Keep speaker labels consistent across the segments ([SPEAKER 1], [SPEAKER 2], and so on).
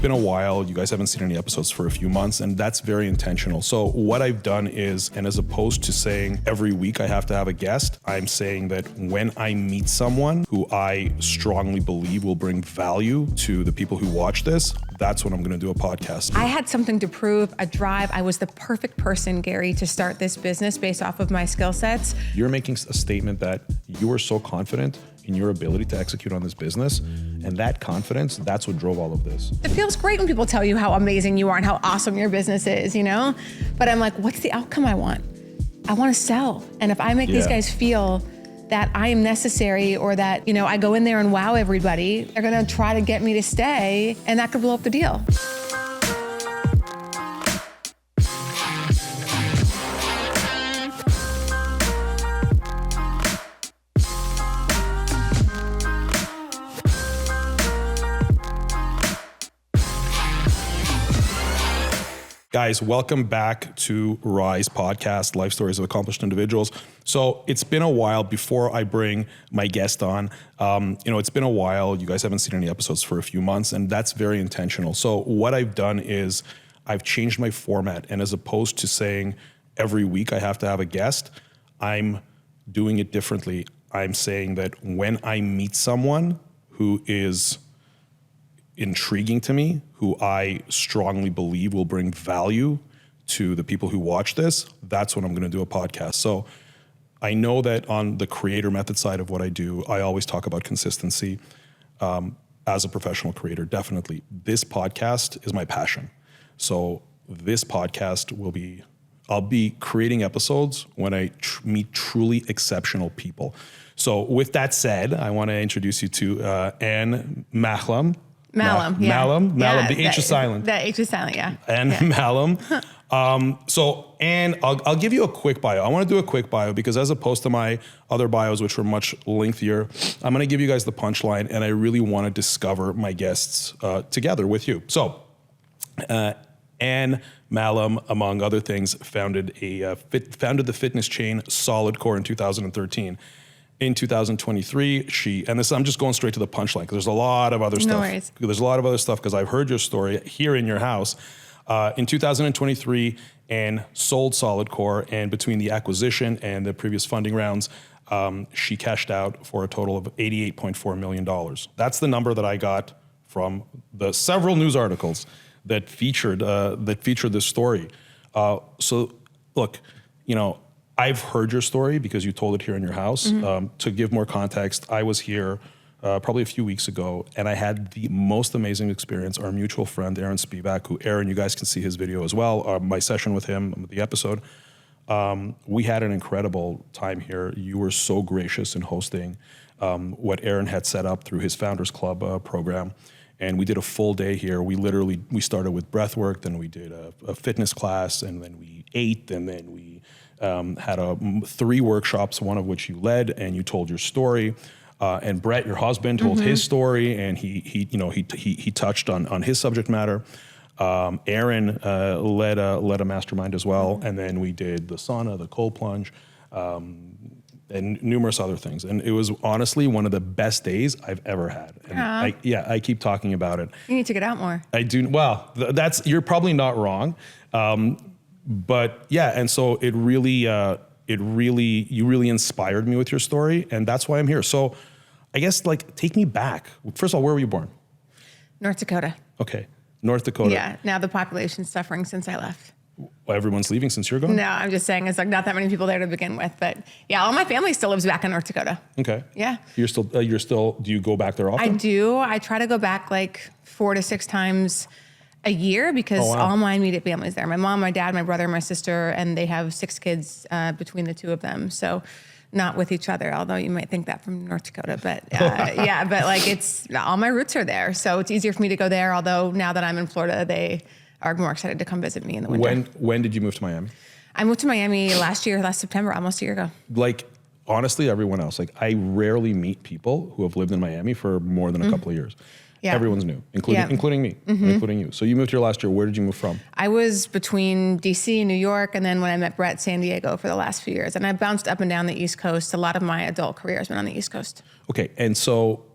[SPEAKER 1] been a while. You guys haven't seen any episodes for a few months, and that's very intentional. So what I've done is, and as opposed to saying every week I have to have a guest, I'm saying that when I meet someone who I strongly believe will bring value to the people who watch this, that's when I'm going to do a podcast.
[SPEAKER 2] I had something to prove, a drive. I was the perfect person, Gary, to start this business based off of my skill sets.
[SPEAKER 1] You're making a statement that you are so confident in your ability to execute on this business, and that confidence, that's what drove all of this.
[SPEAKER 2] It feels great when people tell you how amazing you are and how awesome your business is, you know? But I'm like, what's the outcome I want? I want to sell. And if I make these guys feel that I am necessary, or that, you know, I go in there and wow everybody, they're going to try to get me to stay, and that could blow up the deal.
[SPEAKER 1] Guys, welcome back to Rise Podcast, Life Stories of Accomplished Individuals. So it's been a while before I bring my guest on. It's been a while. You guys haven't seen any episodes for a few months, and that's very intentional. So what I've done is I've changed my format, and as opposed to saying every week I have to have a guest, I'm doing it differently. I'm saying that when I meet someone who is intriguing to me, who I strongly believe will bring value to the people who watch this, that's when I'm going to do a podcast. So I know that on the creator method side of what I do, I always talk about consistency as a professional creator, definitely. This podcast is my passion. So this podcast I'll be creating episodes when I meet truly exceptional people. So with that said, I want to introduce you to Anne Mahlum.
[SPEAKER 2] Malham, yeah.
[SPEAKER 1] Malham,
[SPEAKER 2] Yeah,
[SPEAKER 1] the H is silent.
[SPEAKER 2] The H is silent, yeah.
[SPEAKER 1] And
[SPEAKER 2] yeah.
[SPEAKER 1] Malham. Anne, I'll give you a quick bio. I want to do a quick bio because as opposed to my other bios, which were much lengthier, I'm going to give you guys the punchline, and I really want to discover my guests together with you. So, Anne Mahlum, among other things, founded the fitness chain SolidCore in 2013. In 2023, I'm just going straight to the punchline because there's a lot of other stuff.
[SPEAKER 2] No worries.
[SPEAKER 1] There's a lot of other stuff because I've heard your story here in your house. In 2023, Anne sold SolidCore, and between the acquisition and the previous funding rounds, she cashed out for a total of $88.4 million. That's the number that I got from the several news articles that featured this story. So look, I've heard your story because you told it here in your house. Mm-hmm. To give more context, I was here probably a few weeks ago, and I had the most amazing experience. Our mutual friend, Aaron Spivak, Aaron, you guys can see his video as well, my session with him, the episode. We had an incredible time here. You were so gracious in hosting what Aaron had set up through his Founders Club program. And we did a full day here. We started with breath work, then we did a fitness class, and then we ate, and then we had 3 workshops, one of which you led, and you told your story. And Brett, your husband, told his story, and he touched on his subject matter. Aaron led a mastermind as well, and then we did the sauna, the cold plunge, and numerous other things. And it was honestly one of the best days I've ever had. And I keep talking about it.
[SPEAKER 2] You need to get out more.
[SPEAKER 1] I do. Well, you're probably not wrong. But yeah, and so you really inspired me with your story, and that's why I'm here. So I guess take me back. First of all, where were you born?
[SPEAKER 2] North Dakota.
[SPEAKER 1] Okay. North Dakota.
[SPEAKER 2] Yeah. Now the population's suffering since I left.
[SPEAKER 1] Well, everyone's leaving since you're gone?
[SPEAKER 2] No, I'm just saying it's not that many people there to begin with, but yeah, all my family still lives back in North Dakota. Okay. Yeah.
[SPEAKER 1] You're still, do you go back there often?
[SPEAKER 2] I do. I try to go back 4 to 6 times a year because all my immediate family's there. My mom, my dad, my brother, my sister, and they have 6 kids between the 2 of them. So not with each other, although you might think that from North Dakota, but yeah, but it's all my roots are there. So it's easier for me to go there. Although now that I'm in Florida, they are more excited to come visit me in the winter.
[SPEAKER 1] When did you move to Miami?
[SPEAKER 2] I moved to Miami last September, almost a year ago.
[SPEAKER 1] Honestly, everyone else, I rarely meet people who have lived in Miami for more than a couple of years. Yeah. Everyone's new, including me, including you. So you moved here last year. Where did you move from?
[SPEAKER 2] I was between DC and New York, and then when I met Brett, San Diego for the last few years. And I bounced up and down the East Coast. A lot of my adult career has been on the East Coast.
[SPEAKER 1] Okay, and so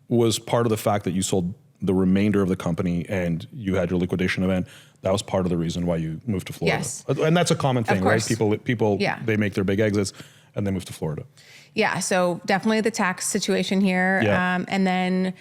[SPEAKER 1] was part of the fact that you sold the remainder of the company and you had your liquidation event, that was part of the reason why you moved to Florida.
[SPEAKER 2] Yes.
[SPEAKER 1] And that's a common thing, right? People,
[SPEAKER 2] Yeah.
[SPEAKER 1] they make their big exits and they move to Florida.
[SPEAKER 2] Yeah, so definitely the tax situation here.
[SPEAKER 1] Yeah.
[SPEAKER 2] And then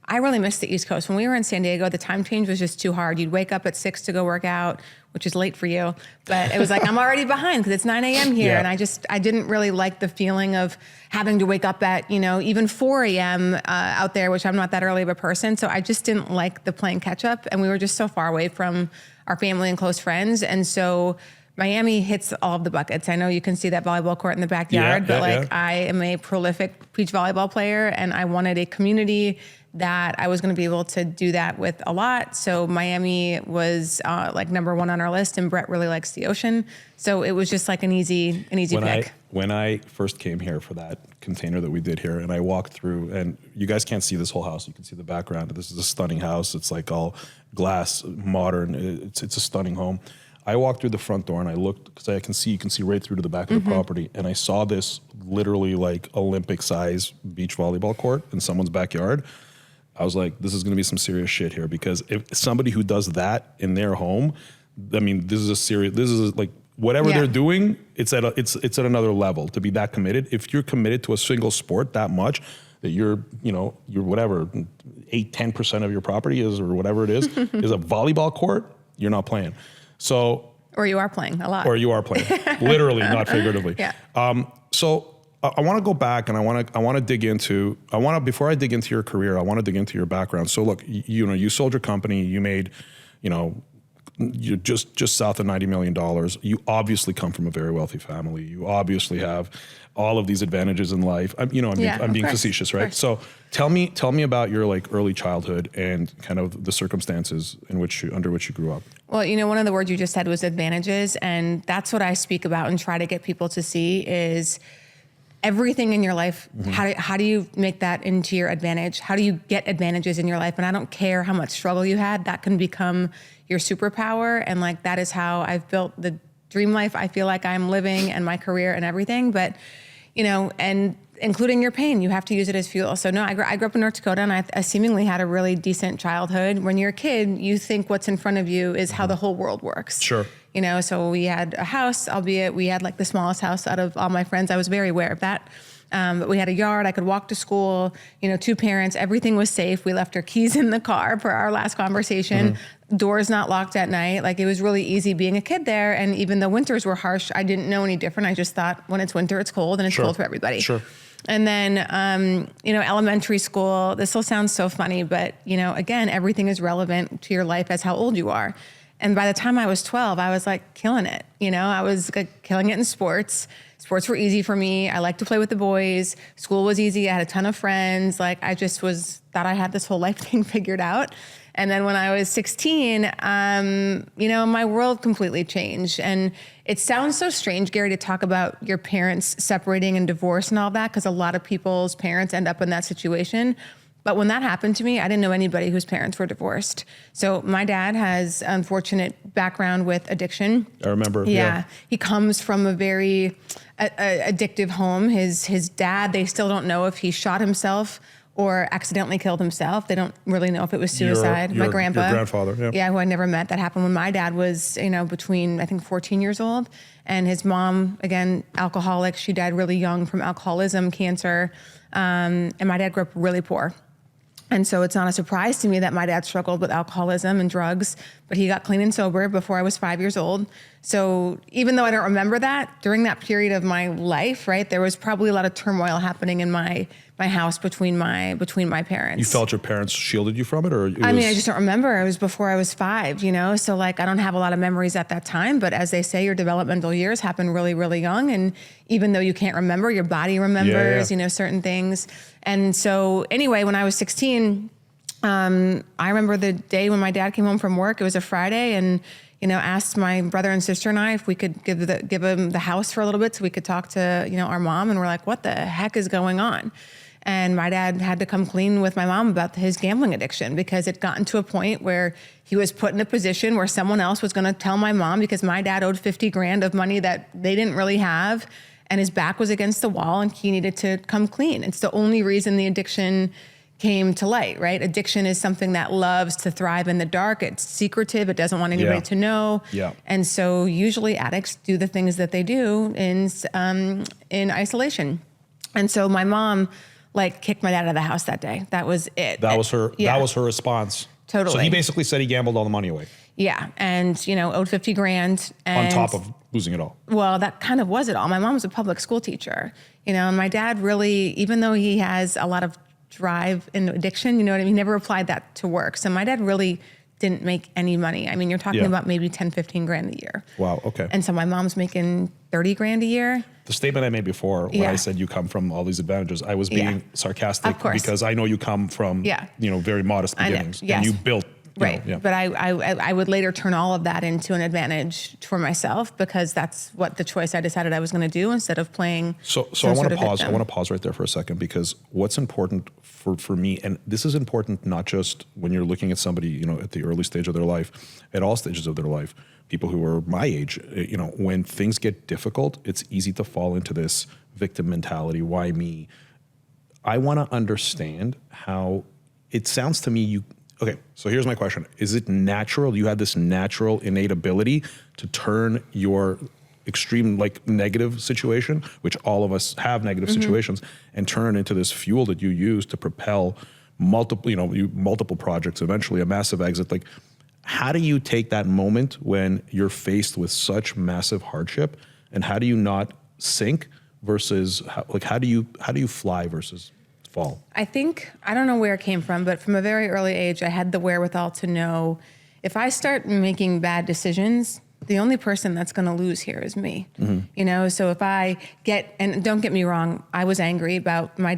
[SPEAKER 2] I really missed the East Coast. When we were in San Diego, the time change was just too hard. You'd wake up at 6 to go work out, which is late for you. But it was like, I'm already behind because it's 9 a.m. here.
[SPEAKER 1] Yeah.
[SPEAKER 2] And I didn't really like the feeling of having to wake up at, even 4 a.m. Out there, which I'm not that early of a person. So I just didn't like the playing catch up. And we were just so far away from our family and close friends. And so Miami hits all of the buckets. I know you can see that volleyball court in the backyard, but I am a prolific beach volleyball player and I wanted a community that I was going to be able to do that with a lot. So Miami was like number one on our list, and Brett really likes the ocean. So it was just like an easy pick.
[SPEAKER 1] When I first came here for that container that we did here, and I walked through, and you guys can't see this whole house. You can see the background. This is a stunning house. It's like all glass, modern. It's a stunning home. I walked through the front door and I looked because you can see right through to the back of the property, and I saw this literally like Olympic size beach volleyball court in someone's backyard. I was like, this is going to be some serious shit here, because if somebody who does that in their home, I mean, this is like whatever they're doing, it's at another level to be that committed. If you're committed to a single sport that much, that you're whatever 8-10% of your property is, or whatever it is a volleyball court, you're not playing. So,
[SPEAKER 2] or you are playing a lot.
[SPEAKER 1] Or you are playing, literally, not figuratively.
[SPEAKER 2] Yeah.
[SPEAKER 1] So I want to go back and I want to dig into, before I dig into your career, I want to dig into your background. So look, you sold your company, you made, you're just south of $90 million. You obviously come from a very wealthy family. You obviously have all of these advantages in life. I'm being facetious, right? So tell me about your like early childhood and kind of the circumstances under which you grew up.
[SPEAKER 2] Well, one of the words you just said was advantages. And that's what I speak about and try to get people to see is everything in your life. How do you make that into your advantage? How do you get advantages in your life? And I don't care how much struggle you had, that can become your superpower. And like, that is how I've built the dream life I feel like I'm living, and my career and everything. But, and including your pain, you have to use it as fuel. So no, I grew up in North Dakota, and I seemingly had a really decent childhood. When you're a kid, you think what's in front of you is how the whole world works.
[SPEAKER 1] Sure.
[SPEAKER 2] So we had a house, albeit we had like the smallest house out of all my friends. I was very aware of that. But we had a yard, I could walk to school, 2 parents, everything was safe. We left our keys in the car per our last conversation, doors not locked at night. Like, it was really easy being a kid there. And even though winters were harsh, I didn't know any different. I just thought when it's winter, it's cold, and it's cold for everybody.
[SPEAKER 1] Sure.
[SPEAKER 2] And then, elementary school, this will sound so funny, but, again, everything is relevant to your life as how old you are. And by the time I was 12, I was like killing it. I was like killing it in sports. Sports were easy for me. I liked to play with the boys. School was easy. I had a ton of friends. Like, I just thought I had this whole life thing figured out. And then when I was 16, my world completely changed. And it sounds so strange, Gary, to talk about your parents separating and divorce and all that, because a lot of people's parents end up in that situation. But when that happened to me, I didn't know anybody whose parents were divorced. So my dad has unfortunate background with addiction.
[SPEAKER 1] I remember.
[SPEAKER 2] Yeah. He comes from a very addictive home. His dad, they still don't know if he shot himself or accidentally killed himself. They don't really know if it was suicide. My grandpa.
[SPEAKER 1] Your grandfather, yeah.
[SPEAKER 2] Who I never met. That happened when my dad was, between, I think, 14 years old. And his mom, again, alcoholic. She died really young from alcoholism, cancer. And my dad grew up really poor. And so it's not a surprise to me that my dad struggled with alcoholism and drugs, but he got clean and sober before I was 5 years old. So even though I don't remember that, during that period of my life, right, there was probably a lot of turmoil happening in my house between my parents.
[SPEAKER 1] You felt your parents shielded you from it, or
[SPEAKER 2] I just don't remember. It was before I was 5, So like, I don't have a lot of memories at that time, but as they say, your developmental years happen really, really young. And even though you can't remember, your body remembers, certain things. And so anyway, when I was 16, I remember the day when my dad came home from work. It was a Friday, and asked my brother and sister and I if we could give him the house for a little bit so we could talk to our mom. And we're like, what the heck is going on? And my dad had to come clean with my mom about his gambling addiction, because it gotten to a point where he was put in a position where someone else was going to tell my mom, because my dad owed $50,000 of money that they didn't really have, and his back was against the wall and he needed to come clean. It's the only reason the addiction came to light, right? Addiction is something that loves to thrive in the dark. It's secretive. It doesn't want anybody to know.
[SPEAKER 1] Yeah.
[SPEAKER 2] And so usually addicts do the things that they do in isolation. And so my mom like kicked my dad out of the house that day. That was it.
[SPEAKER 1] That was her. Yeah. That was her response.
[SPEAKER 2] Totally.
[SPEAKER 1] So he basically said he gambled all the money away.
[SPEAKER 2] Yeah. And, you know, owed $50,000.
[SPEAKER 1] On top of losing it all.
[SPEAKER 2] Well, that kind of was it all. My mom was a public school teacher, you know, and my dad really, even though he has a lot of drive in addiction, you know what I mean? He never applied that to work. So my dad really didn't make any money. I mean, you're talking about maybe 10, 15 grand a year.
[SPEAKER 1] Wow. Okay.
[SPEAKER 2] And so my mom's making 30 grand a year.
[SPEAKER 1] The statement I made before when I said you come from all these advantages, I was being sarcastic because I know you come from, you know, very modest beginnings and you built.
[SPEAKER 2] Right.
[SPEAKER 1] You know,
[SPEAKER 2] But I would later turn all of that into an advantage for myself because that's what the choice I decided I was going to do instead of playing. So
[SPEAKER 1] I want to pause. I want to pause right there for a second because what's important for me, and this is important not just when you're looking at somebody, you know, at the early stage of their life, at all stages of their life, people who are my age, you know, when things get difficult, it's easy to fall into this victim mentality. Why me? I want to understand how it sounds to me okay, so here's my question. Is it natural? You had this natural innate ability to turn your extreme like negative situation, which all of us have negative situations, and turn into this fuel that you use to propel multiple projects, eventually a massive exit. Like, how do you take that moment when you're faced with such massive hardship, and how do you not sink versus how do you fly versus fall?
[SPEAKER 2] I think, I don't know where it came from, but from a very early age, I had the wherewithal to know if I start making bad decisions, the only person that's going to lose here is me. You know, so if I and don't get me wrong, I was angry about my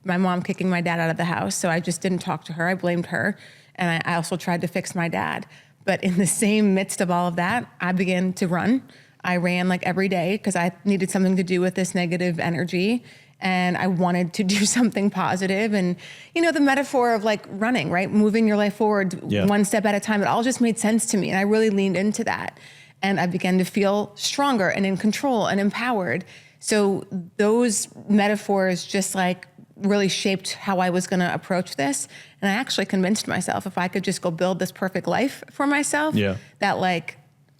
[SPEAKER 2] mom kicking my dad out of the house. So I just didn't talk to her. I blamed her. And I also tried to fix my dad. But in the same midst of all of that, I began to run. I ran like every day because I needed something to do with this negative energy. And I wanted to do something positive. And, you know, the metaphor of like running, right? Moving your life forward one step at a time, it all just made sense to me. And I really leaned into that. And I began to feel stronger and in control and empowered. So those metaphors just like really shaped how I was going to approach this. And I actually convinced myself if I could just go build this perfect life for myself, that like,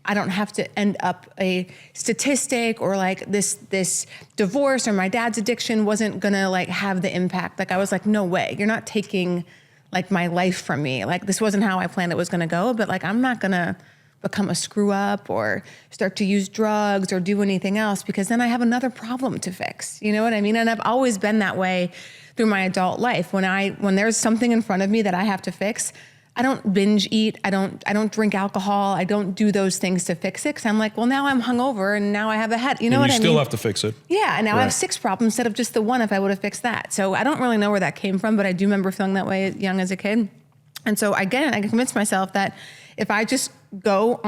[SPEAKER 2] I don't have to end up a statistic or like this divorce or my dad's addiction wasn't gonna like have the impact. Like I was like, no way, you're not taking like my life from me. Like this wasn't how I planned it was gonna go, but like I'm not gonna become a screw up or start to use drugs or do anything else because then I have another problem to fix. You know what I mean? And I've always been that way through my adult life. When there's something in front of me that I have to fix, I don't binge eat. I don't drink alcohol. I don't do those things to fix it. Cause I'm like, well, now I'm hungover and now I have a head. You know what I mean?
[SPEAKER 1] You still have to fix it.
[SPEAKER 2] Yeah. And now I have 6 problems instead of just the one if I would have fixed that. So I don't really know where that came from, but I do remember feeling that way young as a kid. And so again, I convinced myself that if I just go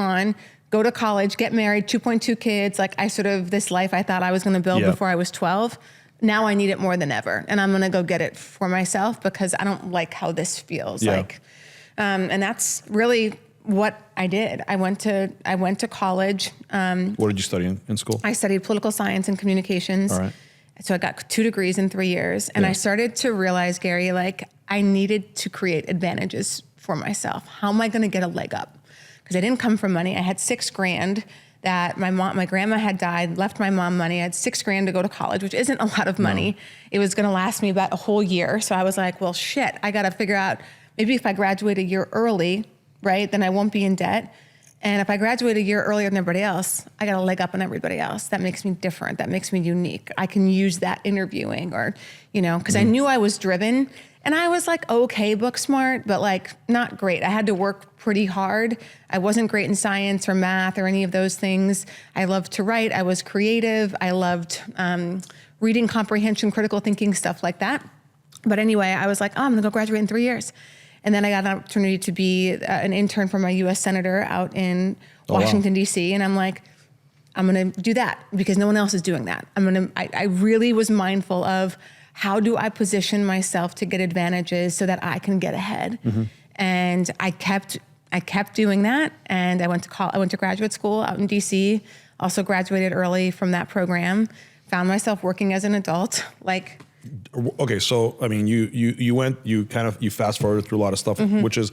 [SPEAKER 2] to college, get married, 2.2 kids, like this life I thought I was going to build before I was 12. Now I need it more than ever. And I'm going to go get it for myself because I don't like how this feels like. And that's really what I did. I went to college.
[SPEAKER 1] What did you study in school?
[SPEAKER 2] I studied political science and communications.
[SPEAKER 1] All right.
[SPEAKER 2] So I got 2 degrees in 3 years. And I started to realize, Gary, like I needed to create advantages for myself. How am I going to get a leg up? Because I didn't come from money. I had $6,000 that my grandma had died, left my mom money. I had $6,000 to go to college, which isn't a lot of money. No. It was going to last me about a whole year. So I was like, well, shit, I got to figure out maybe if I graduate a year early, right, then I won't be in debt. And if I graduate a year earlier than everybody else, I got a leg up on everybody else. That makes me different. That makes me unique. I can use that interviewing or, you know, because I knew I was driven and I was like, okay, book smart, but like not great. I had to work pretty hard. I wasn't great in science or math or any of those things. I loved to write. I was creative. I loved reading comprehension, critical thinking, stuff like that. But anyway, I was like, oh, I'm gonna go graduate in 3 years. And then I got an opportunity to be an intern for my U.S. Senator out in Washington, D.C. And I'm like, I'm going to do that because no one else is doing that. I really was mindful of how do I position myself to get advantages so that I can get ahead. And I kept doing that. And I went to graduate school out in D.C., also graduated early from that program, found myself working as an adult, like
[SPEAKER 1] Okay, so I mean, you fast forwarded through a lot of stuff, which is,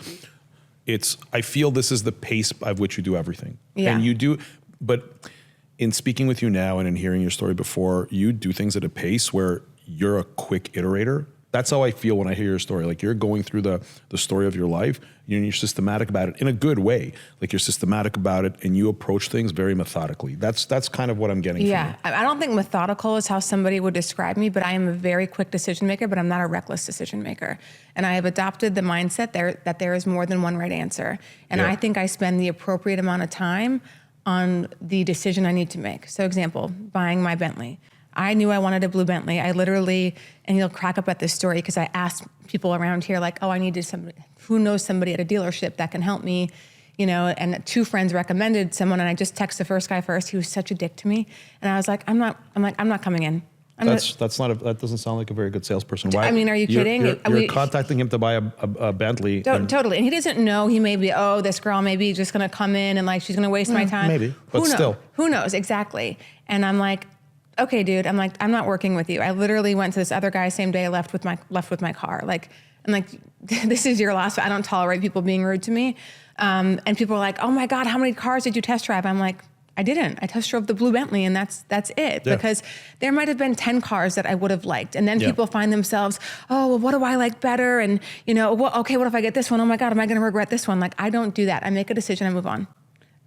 [SPEAKER 1] I feel this is the pace at which you do everything.
[SPEAKER 2] Yeah.
[SPEAKER 1] And you do, but in speaking with you now and in hearing your story before, you do things at a pace where you're a quick iterator. That's how I feel when I hear your story. Like you're going through the story of your life, you're systematic about it in a good way. Like you're systematic about it and you approach things very methodically. That's kind of what I'm getting from you.
[SPEAKER 2] I don't think methodical is how somebody would describe me, but I am a very quick decision maker, but I'm not a reckless decision maker. And I have adopted the mindset that there is more than one right answer. And I think I spend the appropriate amount of time on the decision I need to make. So example, buying my Bentley. I knew I wanted a blue Bentley. I literally, and you'll crack up at this story because I asked people around here like, oh, I needed somebody, who knows somebody at a dealership that can help me, and 2 friends recommended someone and I just texted the first guy first. He was such a dick to me. And I was like, I'm not coming in.
[SPEAKER 1] That doesn't sound like a very good salesperson. Why?
[SPEAKER 2] I mean, are you kidding?
[SPEAKER 1] You're contacting him to buy a Bentley.
[SPEAKER 2] Totally. And he doesn't know. He may be, this girl may be just going to come in and like, she's going to waste my time.
[SPEAKER 1] Maybe, but still.
[SPEAKER 2] Who knows? Exactly. And I'm like, okay, dude, I'm not working with you. I literally went to this other guy same day I left with my car. Like, I'm like, this is your last, I don't tolerate people being rude to me. And people are like, oh my God, how many cars did you test drive? I'm like, I didn't. I test drove the blue Bentley and that's it. Yeah. Because there might've been 10 cars that I would have liked. And then people find themselves, oh, well, what do I like better? And okay, what if I get this one? Oh my God, am I going to regret this one? Like, I don't do that. I make a decision, I move on.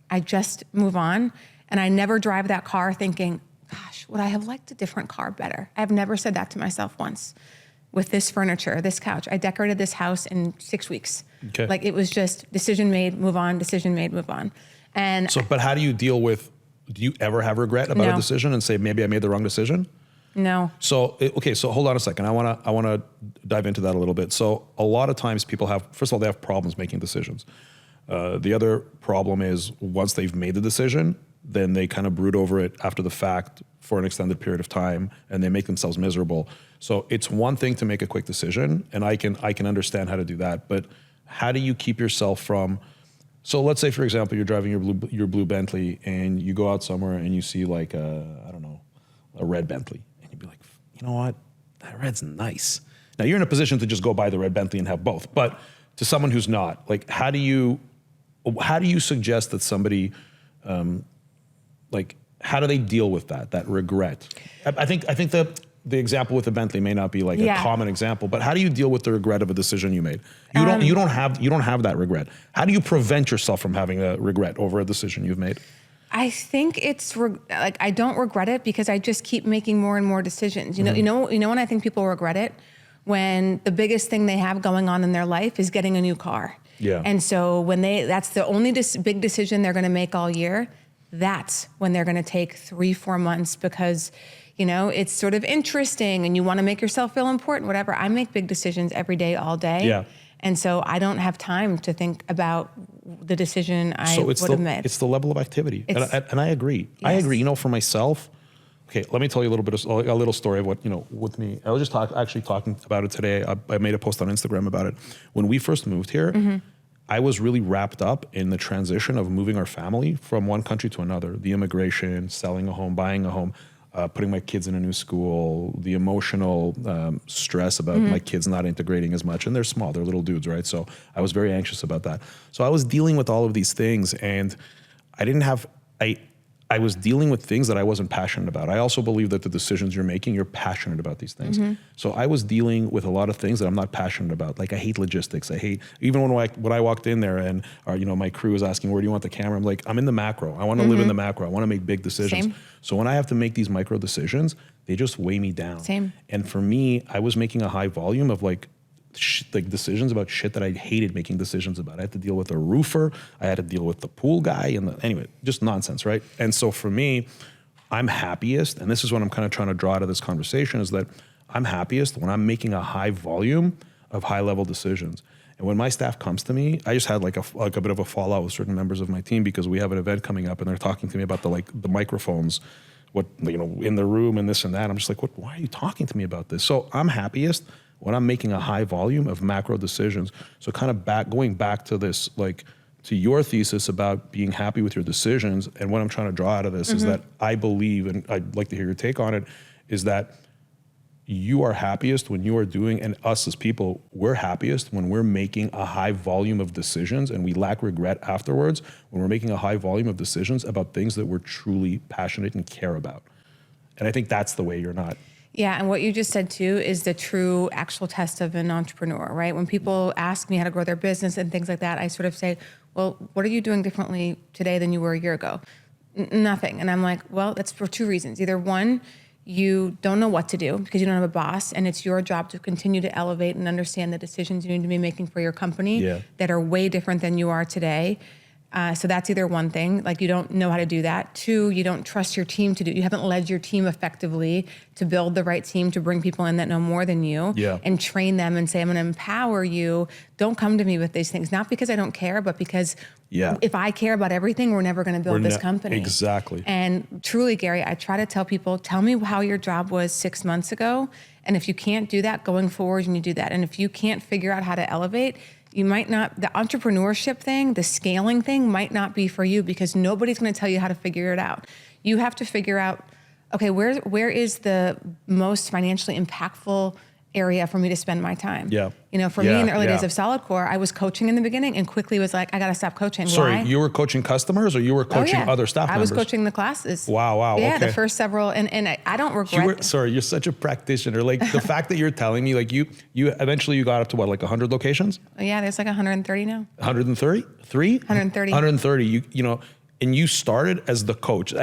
[SPEAKER 2] I just move on. And I never drive that car thinking, gosh, would I have liked a different car better? I've never said that to myself once. With this furniture, this couch, I decorated this house in 6 weeks. Okay. Like it was just decision made, move on, decision made, move on. And
[SPEAKER 1] but how do you deal with, do you ever have regret about a decision and say, maybe I made the wrong decision?
[SPEAKER 2] No.
[SPEAKER 1] So hold on a second. I want to dive into that a little bit. So a lot of times people first of all, they have problems making decisions. The other problem is once they've made the decision, then they kind of brood over it after the fact for an extended period of time and they make themselves miserable. So it's one thing to make a quick decision and I can understand how to do that, but how do you keep yourself from, so let's say for example, you're driving your blue Bentley and you go out somewhere and you see like a red Bentley and you'd be like, you know what, that red's nice. Now you're in a position to just go buy the red Bentley and have both, but to someone who's not, like how do you suggest that somebody, how do they deal with that regret? I think the example with the Bentley may not be like a common example, but how do you deal with the regret of a decision you made? You don't have that regret. How do you prevent yourself from having a regret over a decision you've made?
[SPEAKER 2] I think it's I don't regret it because I just keep making more and more decisions. You know when I think people regret it, when the biggest thing they have going on in their life is getting a new car.
[SPEAKER 1] Yeah.
[SPEAKER 2] And so that's the only big decision they're going to make all year. That's when they're going to take 3-4 months because, it's sort of interesting and you want to make yourself feel important, whatever. I make big decisions every day, all day. Yeah. And so I don't have time to think about the decision I would have made.
[SPEAKER 1] It's the level of activity. And I agree. Yes. I agree. For myself, okay, let me tell you a little story of what, with me. I was just talking about it today. I made a post on Instagram about it. When we first moved here, I was really wrapped up in the transition of moving our family from one country to another, the immigration, selling a home, buying a home, putting my kids in a new school, the emotional stress about my kids not integrating as much. And they're small, they're little dudes, right? So I was very anxious about that. So I was dealing with all of these things and I was dealing with things that I wasn't passionate about. I also believe that the decisions you're making, you're passionate about these things. So I was dealing with a lot of things that I'm not passionate about. Like I hate logistics. Even when I walked in there and my crew was asking, where do you want the camera? I'm like, I'm in the macro. I want to live in the macro. I want to make big decisions.
[SPEAKER 2] Same.
[SPEAKER 1] So when I have to make these micro decisions, they just weigh me down.
[SPEAKER 2] Same.
[SPEAKER 1] And for me, I was making a high volume of decisions about shit that I hated making decisions about. I had to deal with a roofer. I had to deal with the pool guy. Anyway, just nonsense, right? And so for me, I'm happiest, and this is what I'm kind of trying to draw out of this conversation, is that I'm happiest when I'm making a high volume of high-level decisions. And when my staff comes to me, I just had like a bit of a fallout with certain members of my team because we have an event coming up, and they're talking to me about the microphones, in the room and this and that. I'm just like, why are you talking to me about this? So I'm happiest when I'm making a high volume of macro decisions. So kind of going back to this, to your thesis about being happy with your decisions, and what I'm trying to draw out of this is that I believe, and I'd like to hear your take on it, is that you are happiest when you are doing, and us as people, we're happiest when we're making a high volume of decisions and we lack regret afterwards when we're making a high volume of decisions about things that we're truly passionate and care about. And I think that's the way you're not.
[SPEAKER 2] Yeah, and what you just said too is the true actual test of an entrepreneur, right? When people ask me how to grow their business and things like that, I sort of say, well, what are you doing differently today than you were a year ago? Nothing. And I'm like, well, that's for two reasons. Either one, you don't know what to do because you don't have a boss, and it's your job to continue to elevate and understand the decisions you need to be making for your company that are way different than you are today. So that's either one thing, like you don't know how to do that. Two, you don't trust your team to do. You haven't led your team effectively to build the right team to bring people in that know more than you and train them and say, I'm going to empower you. Don't come to me with these things, not because I don't care, but because if I care about everything, we're never going to build this company.
[SPEAKER 1] Exactly.
[SPEAKER 2] And truly, Gary, I try to tell people, tell me how your job was 6 months ago. And if you can't do that going forward, you do that. And if you can't figure out how to elevate, you might not, the entrepreneurship thing, the scaling thing might not be for you because nobody's going to tell you how to figure it out. You have to figure out, okay, where is the most financially impactful area for me to spend my time? You know, for me in the early days of SolidCore, I was coaching in the beginning and quickly was like, I got to stop coaching.
[SPEAKER 1] Sorry,
[SPEAKER 2] Why?
[SPEAKER 1] you were coaching customers or you were coaching other staff members?
[SPEAKER 2] I was coaching the classes.
[SPEAKER 1] Wow.
[SPEAKER 2] Yeah,
[SPEAKER 1] okay.
[SPEAKER 2] the first several, and I don't regret.
[SPEAKER 1] You're such a practitioner. Like the fact that you're telling me, like you eventually you got up to what, like 100 locations?
[SPEAKER 2] Yeah, there's like 130 now.
[SPEAKER 1] 130? 130. 130. You know, and you started as the coach.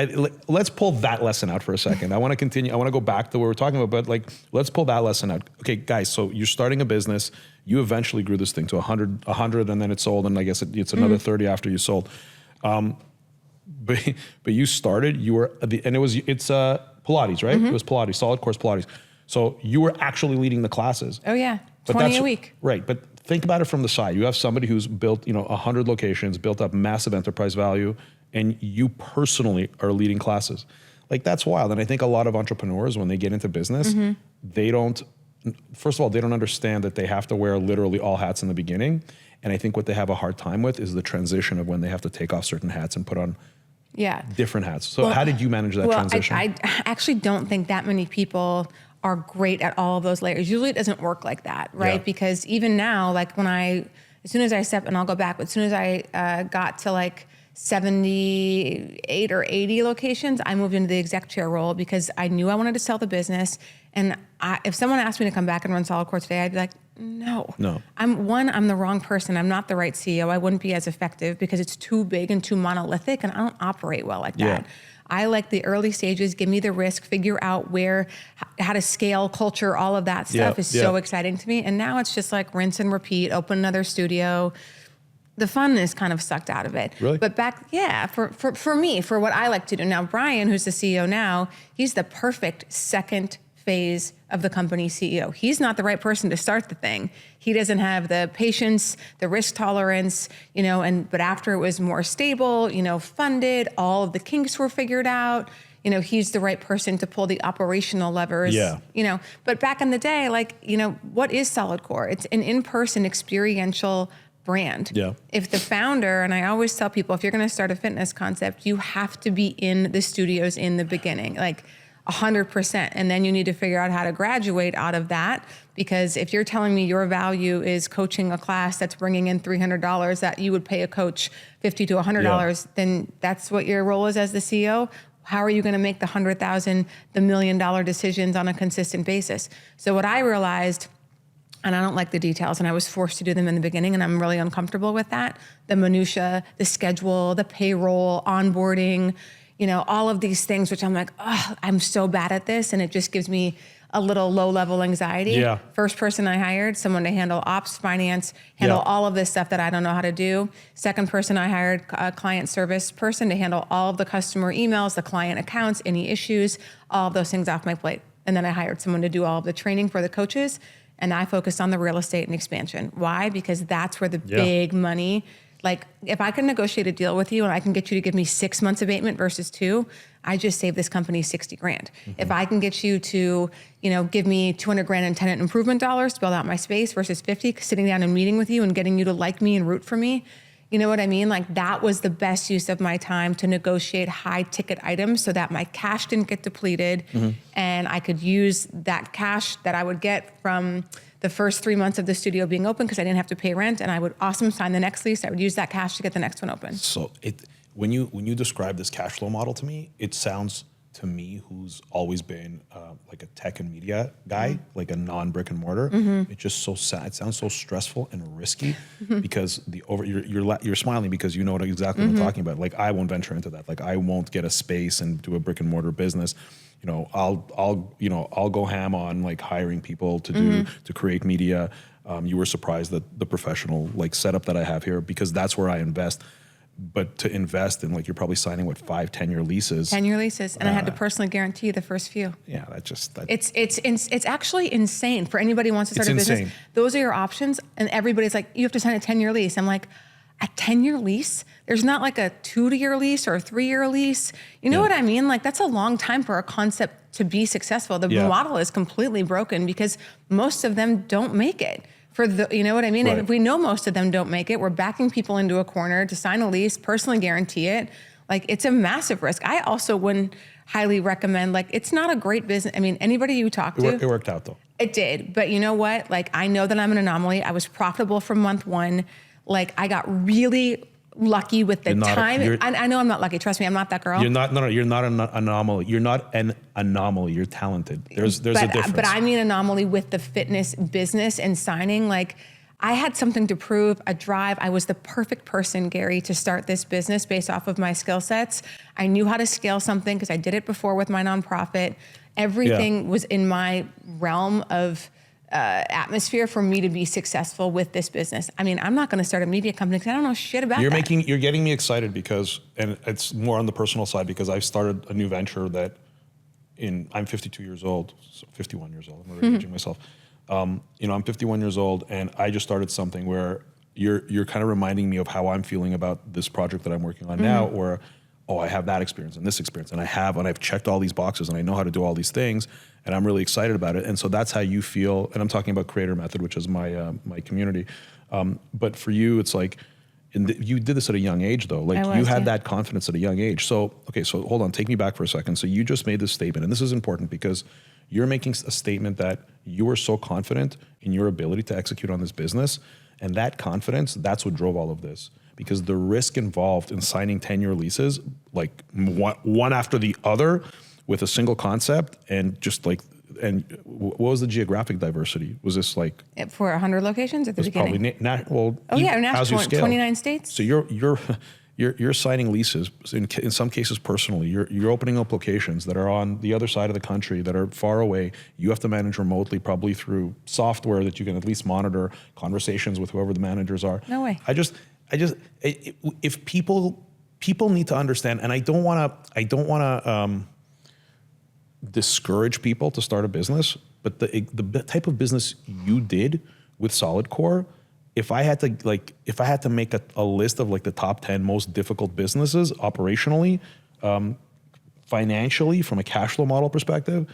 [SPEAKER 1] Let's pull that lesson out for a second. I want to continue. I want to go back to what we're talking about, but like, let's pull that lesson out. Okay, guys, so you're starting a business. You eventually grew this thing to 100, and then it sold, and I guess it's another 30 after you sold. But you started, you were, it's Pilates, right? It was Pilates, SolidCore's Pilates. So you were actually leading the classes.
[SPEAKER 2] Oh yeah, 20 a week.
[SPEAKER 1] Right, but think about it from the side. You have somebody who's built, 100 locations, built up massive enterprise value, and you personally are leading classes. Like that's wild. And I think a lot of entrepreneurs, when they get into business, they don't, first of all, they don't understand that they have to wear literally all hats in the beginning. And I think what they have a hard time with is the transition of when they have to take off certain hats and put on different hats. So how did you manage that transition?
[SPEAKER 2] I actually don't think that many people are great at all of those layers. Usually it doesn't work like that, right? Because even now, like as soon as I step, and I'll go back, but as soon as I got to like 78 or 80 locations, I moved into the exec chair role because I knew I wanted to sell the business. And if someone asked me to come back and run SolidCore today, I'd be like, no. I'm the wrong person. I'm not the right CEO. I wouldn't be as effective because it's too big and too monolithic, and I don't operate well like that. I like the early stages, give me the risk, figure out how to scale, culture, all of that stuff is so exciting to me. And now it's just like rinse and repeat, open another studio. The fun is kind of sucked out of it.
[SPEAKER 1] Really?
[SPEAKER 2] But for me, for what I like to do. Now, Brian, who's the CEO now, he's the perfect second phase of the company CEO. He's not the right person to start the thing. He doesn't have the patience, the risk tolerance, but after it was more stable, funded, all of the kinks were figured out, he's the right person to pull the operational levers, but back in the day, what is SolidCore? It's an in-person experiential brand. If the founder, and I always tell people, if you're going to start a fitness concept, you have to be in the studios in the beginning, 100%. And then you need to figure out how to graduate out of that. Because if you're telling me your value is coaching a class that's bringing in $300 that you would pay a coach $50 to $100, then that's what your role is as the CEO. How are you going to make the $100,000, the $1 million decisions on a consistent basis? So what I realized, and I don't like the details, and I was forced to do them in the beginning, and I'm really uncomfortable with that. The minutia, the schedule, the payroll, onboarding, all of these things, which I'm like, oh, I'm so bad at this. And it just gives me a little low-level anxiety. First person I hired, someone to handle ops, finance, handle all of this stuff that I don't know how to do. Second person I hired, a client service person to handle all of the customer emails, the client accounts, any issues, all of those things off my plate. And then I hired someone to do all of the training for the coaches. And I focused on the real estate and expansion. Why? Because that's where the big money, if I can negotiate a deal with you and I can get you to give me 6 months abatement versus 2, I just saved this company $60,000. If I can get you to, give me $200,000 in tenant improvement dollars to build out my space versus 50, sitting down and meeting with you and getting you to like me and root for me, You know what I mean? Like that was the best use of my time to negotiate high ticket items so that my cash didn't get depleted and I could use that cash that I would get from the first 3 months of the studio being open because I didn't have to pay rent, and I would sign the next lease. I would use that cash to get the next one open.
[SPEAKER 1] So when you describe this cash flow model to me, it sounds to me, who's always been like a tech and media guy, like a non-brick and mortar, it's just so sad. It sounds so stressful and risky because you're smiling because you know exactly what I'm talking about. Like I won't venture into that. Like I won't get a space and do a brick and mortar business. You know, I'll go ham on like hiring people to create media. You were surprised that the professional like setup that I have here, because that's where I invest. But to invest in, like, you're probably signing what, 5-10-year leases.
[SPEAKER 2] 10-year leases, and I had to personally guarantee the first few.
[SPEAKER 1] Yeah,
[SPEAKER 2] It's actually insane for anybody who wants to start a business. Those are your options, and everybody's like, you have to sign a 10-year lease. I'm like, a 10-year lease? There's not like a 2-year lease or a 3-year lease. You know what I mean? Like that's a long time for a concept to be successful. The model is completely broken because most of them don't make it. You know what I mean? Right. If we know most of them don't make it, we're backing people into a corner to sign a lease, personally guarantee it. Like it's a massive risk. I also wouldn't highly recommend, like it's not a great business. I mean, anybody you talk to.
[SPEAKER 1] It worked out though.
[SPEAKER 2] It did. But you know what? Like I know that I'm an anomaly. I was profitable from month one. Like I got really lucky with the time. I know I'm not lucky. Trust me, I'm not that girl.
[SPEAKER 1] You're not an anomaly. You're not an anomaly. You're talented. There's a difference.
[SPEAKER 2] But I mean anomaly with the fitness business and signing. Like I had something to prove, a drive. I was the perfect person, Gary, to start this business based off of my skill sets. I knew how to scale something because I did it before with my nonprofit. Everything was in my realm of atmosphere for me to be successful with this business. I mean, I'm not going to start a media company because I don't know shit about that.
[SPEAKER 1] You're getting me excited because, and it's more on the personal side, because I've started a new venture that I'm 52 years old, so 51 years old. I'm already aging myself. I'm 51 years old, and I just started something where you're kind of reminding me of how I'm feeling about this project that I'm working on now, where, I have that experience and this experience, and I've checked all these boxes, and I know how to do all these things, and I'm really excited about it. And so that's how you feel. And I'm talking about Creator Method, which is my community. But for you, it's like, you did this at a young age, though. Like you had that confidence at a young age. So hold on, take me back for a second. So you just made this statement, and this is important because you're making a statement that you are so confident in your ability to execute on this business, and that confidence, that's what drove all of this. Because the risk involved in signing 10-year leases, like one after the other, with a single concept, and just like, and what was the geographic diversity? Was this like
[SPEAKER 2] for 100 locations at the beginning?
[SPEAKER 1] Probably
[SPEAKER 2] national, 29 states.
[SPEAKER 1] So you're signing leases in some cases personally. You're opening up locations that are on the other side of the country, that are far away. You have to manage remotely, probably through software that you can at least monitor conversations with whoever the managers are.
[SPEAKER 2] No way.
[SPEAKER 1] If people need to understand, and I don't want to discourage people to start a business, but the type of business you did with SolidCore, if I had to make a list of like the top 10 most difficult businesses operationally, financially, from a cash flow model perspective,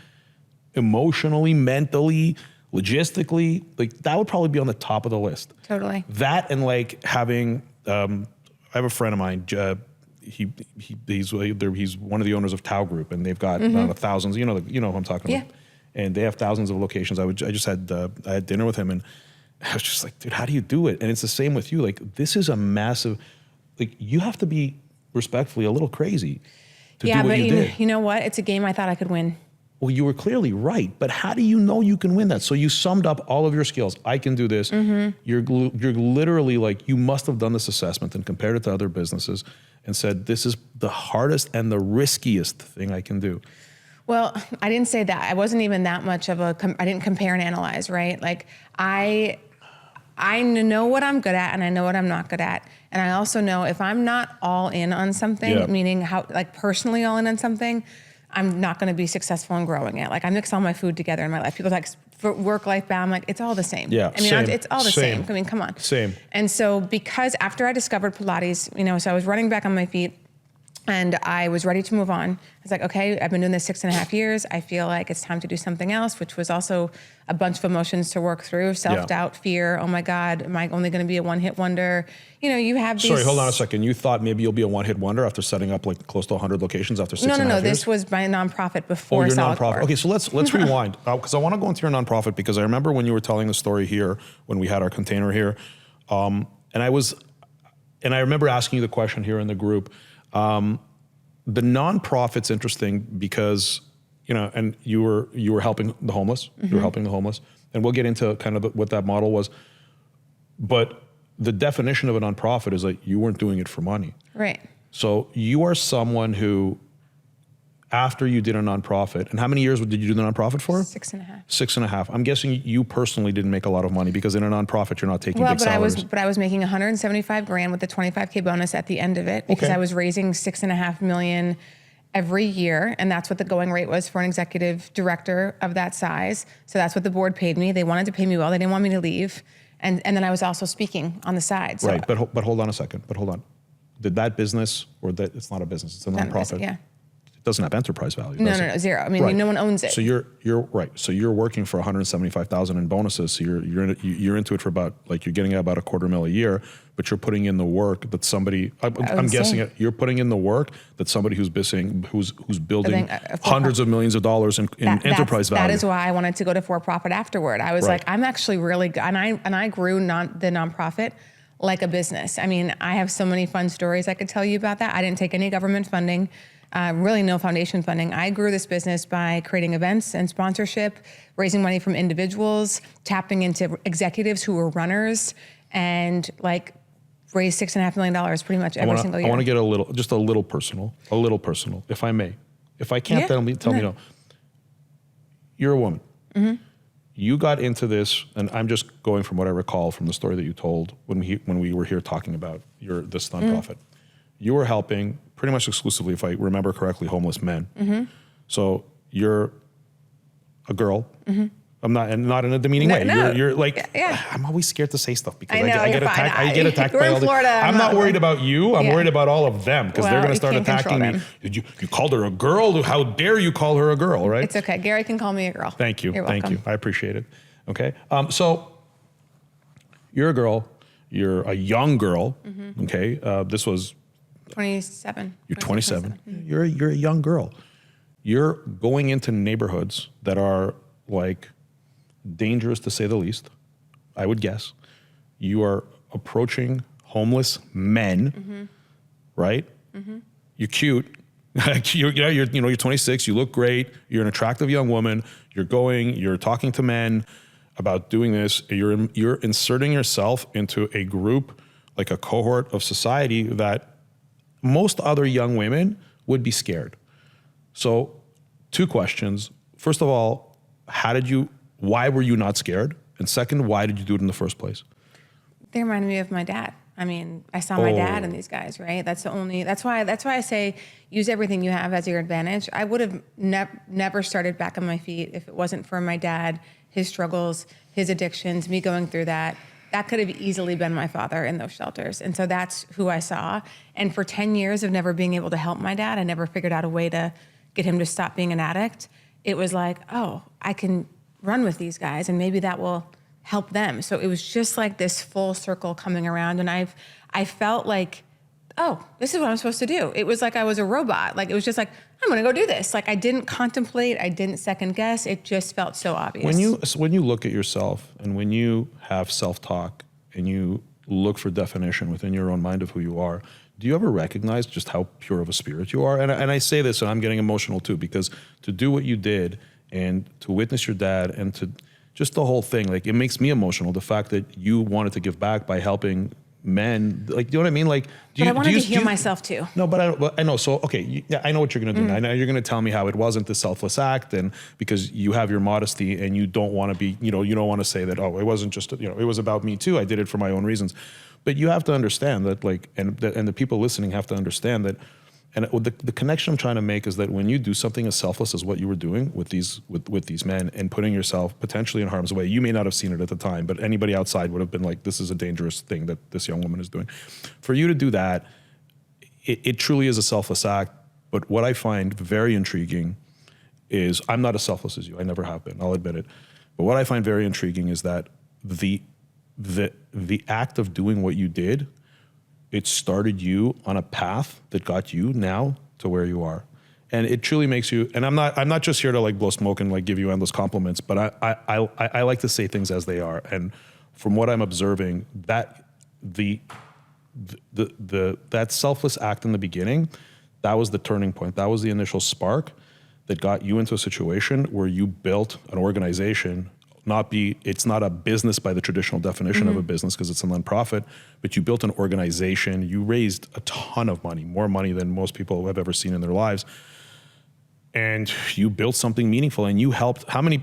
[SPEAKER 1] emotionally, mentally, logistically, like that would probably be on the top of the list.
[SPEAKER 2] Totally.
[SPEAKER 1] That, and like having, I have a friend of mine, he's one of the owners of Tao Group, and they've got thousands, you know who I'm talking about. And they have thousands of locations. I had dinner with him, and I was just like, dude, how do you do it? And it's the same with you. Like, this is a massive, like, you have to be respectfully a little crazy to do what you did.
[SPEAKER 2] You know what? It's a game I thought I could win.
[SPEAKER 1] Well, you were clearly right, but how do you know you can win that? So you summed up all of your skills. I can do this. You're literally like, you must have done this assessment and compared it to other businesses and said, this is the hardest and the riskiest thing I can do.
[SPEAKER 2] Well, I didn't say that. I wasn't even that much of I didn't compare and analyze, right? Like I know what I'm good at and I know what I'm not good at. And I also know if I'm not all in on something, meaning personally all in on something, I'm not going to be successful in growing it. Like I mix all my food together in my life. People like for work-life balance, I'm like, it's all the same.
[SPEAKER 1] Yeah,
[SPEAKER 2] I mean, it's all the same. I mean, come on.
[SPEAKER 1] Same.
[SPEAKER 2] And so because after I discovered Pilates, so I was running back on my feet, And I was ready to move on. I was like, okay, I've been doing this 6.5 years. I feel like it's time to do something else, which was also a bunch of emotions to work through. Self-doubt, fear. Oh my God, am I only going to be a one-hit wonder? You know, you have these...
[SPEAKER 1] Sorry, hold on a second. You thought maybe you'll be a one-hit wonder after setting up like close to 100 locations after 6.5 years?
[SPEAKER 2] No. This was my nonprofit before
[SPEAKER 1] your
[SPEAKER 2] SolidCore.
[SPEAKER 1] nonprofit. Okay, so let's rewind, because I want to go into your nonprofit, because I remember when you were telling the story here, when we had our container here, and I remember asking you the question here in the group. The nonprofit's interesting because, you know, and you were helping the homeless. Mm-hmm. You were helping the homeless, and we'll get into kind of what that model was. But the definition of a nonprofit is that you weren't doing it for money.
[SPEAKER 2] Right.
[SPEAKER 1] So you are someone who, after you did a nonprofit, and how many years did you do the nonprofit for?
[SPEAKER 2] 6.5.
[SPEAKER 1] 6.5. I'm guessing you personally didn't make a lot of money, because in a nonprofit, you're not taking big salaries.
[SPEAKER 2] I was making $175,000 with a $25K bonus at the end of it, because I was raising $6.5 million every year. And that's what the going rate was for an executive director of that size. So that's what the board paid me. They wanted to pay me well. They didn't want me to leave. And then I was also speaking on the side. So
[SPEAKER 1] right. But hold on a second. Did that business, or that it's not a business, it's a nonprofit.
[SPEAKER 2] Yeah.
[SPEAKER 1] It doesn't have enterprise value.
[SPEAKER 2] No, zero. I mean, no one owns it.
[SPEAKER 1] So you're right. So you're working for $175,000 in bonuses. So you're into it for about, like, you're getting about $250,000 a year, but you're putting in the work that somebody. I'm guessing you're putting in the work that somebody who's building hundreds of millions of dollars in enterprise value.
[SPEAKER 2] That is why I wanted to go to for-profit afterward. I was like, I'm actually really good, and I grew the nonprofit like a business. I mean, I have so many fun stories I could tell you about that. I didn't take any government funding. Really no foundation funding. I grew this business by creating events and sponsorship, raising money from individuals, tapping into executives who were runners, and like raised $6.5 million pretty much every single year.
[SPEAKER 1] I want to get a little personal, if I may. If I can't, tell me no. You're a woman. Mm-hmm. You got into this, and I'm just going from what I recall from the story that you told when we were here talking about this nonprofit. You were helping pretty much exclusively, if I remember correctly, homeless men. Mm-hmm. So you're a girl. Mm-hmm. I'm not in a demeaning way.
[SPEAKER 2] No.
[SPEAKER 1] You're like, I'm always scared to say stuff because I get attacked. I get attacked
[SPEAKER 2] by all the.
[SPEAKER 1] I'm not worried about you. I'm worried about all of them, because they're going to start attacking me. You called her a girl? How dare you call her a girl? Right?
[SPEAKER 2] It's okay. Gary can call me a girl.
[SPEAKER 1] Thank you.
[SPEAKER 2] You're welcome.
[SPEAKER 1] Thank you. I appreciate it. Okay. So you're a girl. You're a young girl. Mm-hmm. Okay. This was
[SPEAKER 2] 27.
[SPEAKER 1] You're 27. Mm-hmm. You're a young girl. You're going into neighborhoods that are like dangerous, to say the least, I would guess. You are approaching homeless men, right? Mm-hmm. You're cute. you're 26. You look great. You're an attractive young woman. You're talking to men about doing this. You're inserting yourself into a group, like a cohort of society that most other young women would be scared. So 2 questions. First of all, why were you not scared? And second, why did you do it in the first place?
[SPEAKER 2] They reminded me of my dad. I mean, I saw my dad in these guys, right? That's why I say use everything you have as your advantage. I would have never started back on my feet if it wasn't for my dad, his struggles, his addictions, me going through that. That could have easily been my father in those shelters. And so that's who I saw. And for 10 years of never being able to help my dad, I never figured out a way to get him to stop being an addict. It was like, oh, I can run with these guys and maybe that will help them. So it was just like this full circle coming around. And I felt like, oh, this is what I'm supposed to do. It was like I was a robot. Like, it was just like, I'm going to go do this. Like, I didn't contemplate. I didn't second guess. It just felt so obvious.
[SPEAKER 1] When you look at yourself and when you have self-talk and you look for definition within your own mind of who you are, do you ever recognize just how pure of a spirit you are? And I say this, and I'm getting emotional too, because to do what you did and to witness your dad and to just the whole thing, like, it makes me emotional. The fact that you wanted to give back by helping men, like, do you know what I mean? Like,
[SPEAKER 2] I wanted to heal myself too.
[SPEAKER 1] No, but I know. So, okay, I know what you're going to do. I know you're going to tell me how it wasn't the selfless act, and because you have your modesty and you don't want to be, you don't want to say that, oh, it wasn't just, it was about me too. I did it for my own reasons. But you have to understand that, like, and the people listening have to understand that. And the connection I'm trying to make is that when you do something as selfless as what you were doing with these men and putting yourself potentially in harm's way, you may not have seen it at the time, but anybody outside would have been like, this is a dangerous thing that this young woman is doing. For you to do that, it truly is a selfless act. But what I find very intriguing is, I'm not as selfless as you. I never have been. I'll admit it. But what I find very intriguing is that the act of doing what you did, it started you on a path that got you now to where you are. And it truly makes you, and I'm not just here to like blow smoke and like give you endless compliments, but I like to say things as they are. And from what I'm observing, that that selfless act in the beginning, that was the turning point. That was the initial spark that got you into a situation where you built an organization. It's not a business by the traditional definition of a business, because it's a nonprofit, but you built an organization. You raised a ton of money, more money than most people have ever seen in their lives. And you built something meaningful, and you helped. How many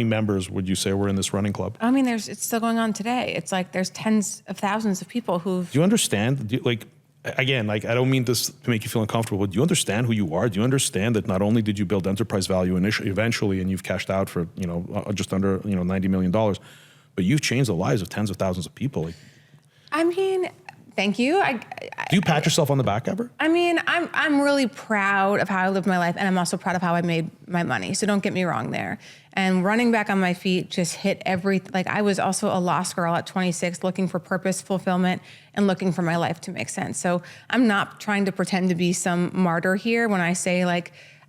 [SPEAKER 1] members would you say were in this running club?
[SPEAKER 2] I mean, it's still going on today. It's like there's tens of thousands of people who've.
[SPEAKER 1] Do you understand? Again, I don't mean this to make you feel uncomfortable, but do you understand who you are? Do you understand that not only did you build enterprise value eventually, and you've cashed out for just under $90 million, but you've changed the lives of tens of thousands of people.
[SPEAKER 2] I mean, thank you.
[SPEAKER 1] Do you pat yourself on the back ever?
[SPEAKER 2] I mean, I'm really proud of how I lived my life, and I'm also proud of how I made my money. So don't get me wrong there. And running back on my feet just hit I was also a lost girl at 26, looking for purpose, fulfillment, and looking for my life to make sense. So I'm not trying to pretend to be some martyr here when I say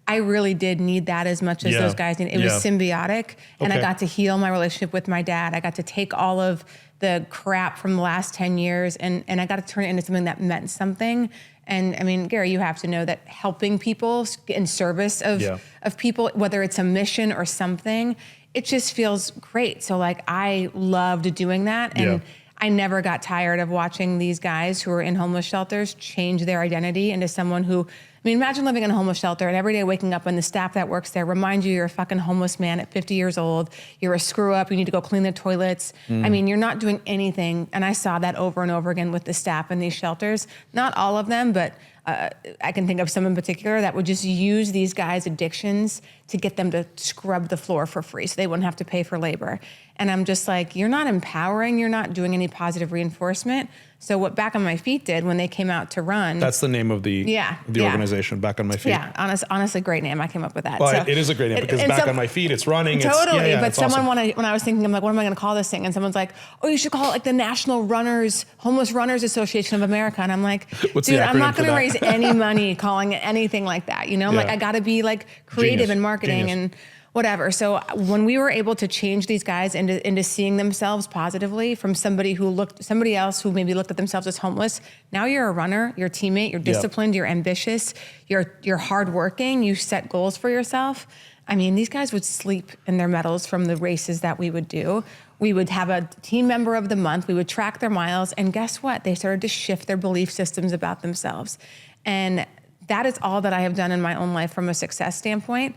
[SPEAKER 2] I really did need that as much as those guys need. It was symbiotic, and I got to heal my relationship with my dad. I got to take all of the crap from the last 10 years and I got to turn it into something that meant something. And I mean, Gary, you have to know that helping people in service of people, whether it's a mission or something, it just feels great. So I loved doing that. And I never got tired of watching these guys who are in homeless shelters change their identity into someone who, I mean, imagine living in a homeless shelter and every day waking up and the staff that works there remind you you're a fucking homeless man at 50 years old. You're a screw up. You need to go clean the toilets. I mean, you're not doing anything. And I saw that over and over again with the staff in these shelters. Not all of them, but I can think of some in particular that would just use these guys' addictions to get them to scrub the floor for free so they wouldn't have to pay for labor. And I'm just like, you're not empowering, you're not doing any positive reinforcement. So what Back on My Feet did when they came out to run.
[SPEAKER 1] That's the name of the organization, Back on My Feet.
[SPEAKER 2] Yeah, honestly, great name. I came up with that.
[SPEAKER 1] Well, it is a great name because Back on My Feet, it's running.
[SPEAKER 2] Totally,
[SPEAKER 1] but
[SPEAKER 2] someone,
[SPEAKER 1] awesome.
[SPEAKER 2] when I was thinking, I'm like, what am I going to call this thing? And someone's like, oh, you should call it the National Homeless Runners Association of America. And I'm like, dude, I'm not going to raise any money calling it anything like that. I'm like, I got to be creative in marketing and whatever. So when we were able to change these guys into seeing themselves positively from somebody else who maybe looked at themselves as homeless, now you're a runner, you're a teammate, you're disciplined, you're ambitious, you're hardworking, you set goals for yourself. I mean, these guys would sleep in their medals from the races that we would do. We would have a team member of the month, we would track their miles, and guess what? They started to shift their belief systems about themselves. And that is all that I have done in my own life from a success standpoint.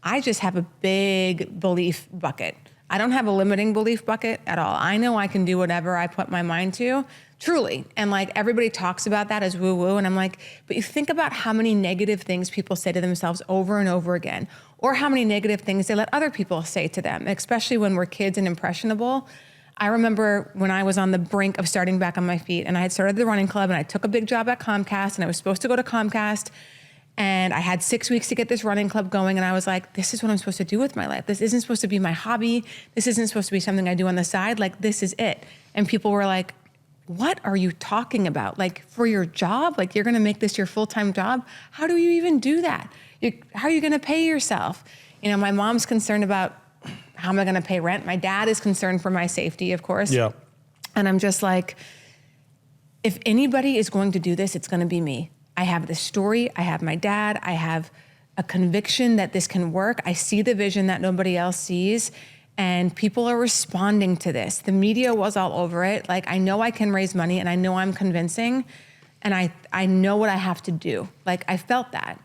[SPEAKER 2] I just have a big belief bucket. I don't have a limiting belief bucket at all. I know I can do whatever I put my mind to, truly. And everybody talks about that as woo-woo. And I'm like, but you think about how many negative things people say to themselves over and over again, or how many negative things they let other people say to them, especially when we're kids and impressionable. I remember when I was on the brink of starting Back on My Feet, and I had started the running club, and I took a big job at Comcast, and I was supposed to go to Comcast, and I had 6 weeks to get this running club going. And I was like, this is what I'm supposed to do with my life. This isn't supposed to be my hobby. This isn't supposed to be something I do on the side. This is it. And people were like, what are you talking about? For your job? You're going to make this your full-time job? How do you even do that? How are you going to pay yourself? My mom's concerned about how am I going to pay rent? My dad is concerned for my safety, of course.
[SPEAKER 1] Yeah.
[SPEAKER 2] And I'm just like, if anybody is going to do this, it's going to be me. I have this story, I have my dad, I have a conviction that this can work. I see the vision that nobody else sees, and people are responding to this. The media was all over it. I know I can raise money, and I know I'm convincing, and I know what I have to do. I felt that.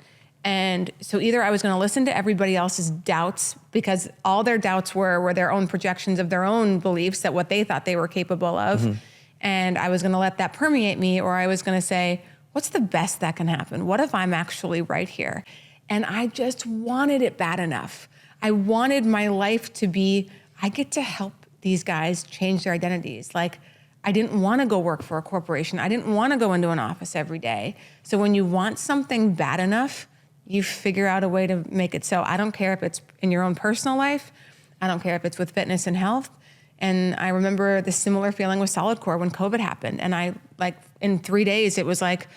[SPEAKER 2] And so either I was gonna listen to everybody else's doubts, because all their doubts were their own projections of their own beliefs, that what they thought they were capable of, and I was gonna let that permeate me, or I was gonna say, what's the best that can happen? What if I'm actually right here? And I just wanted it bad enough. I wanted my life to be, I get to help these guys change their identities. I didn't want to go work for a corporation. I didn't want to go into an office every day. So when you want something bad enough, you figure out a way to make it so. I don't care if it's in your own personal life. I don't care if it's with fitness and health. And I remember the similar feeling with SolidCore when COVID happened. And I, like, in 3 days, it was like,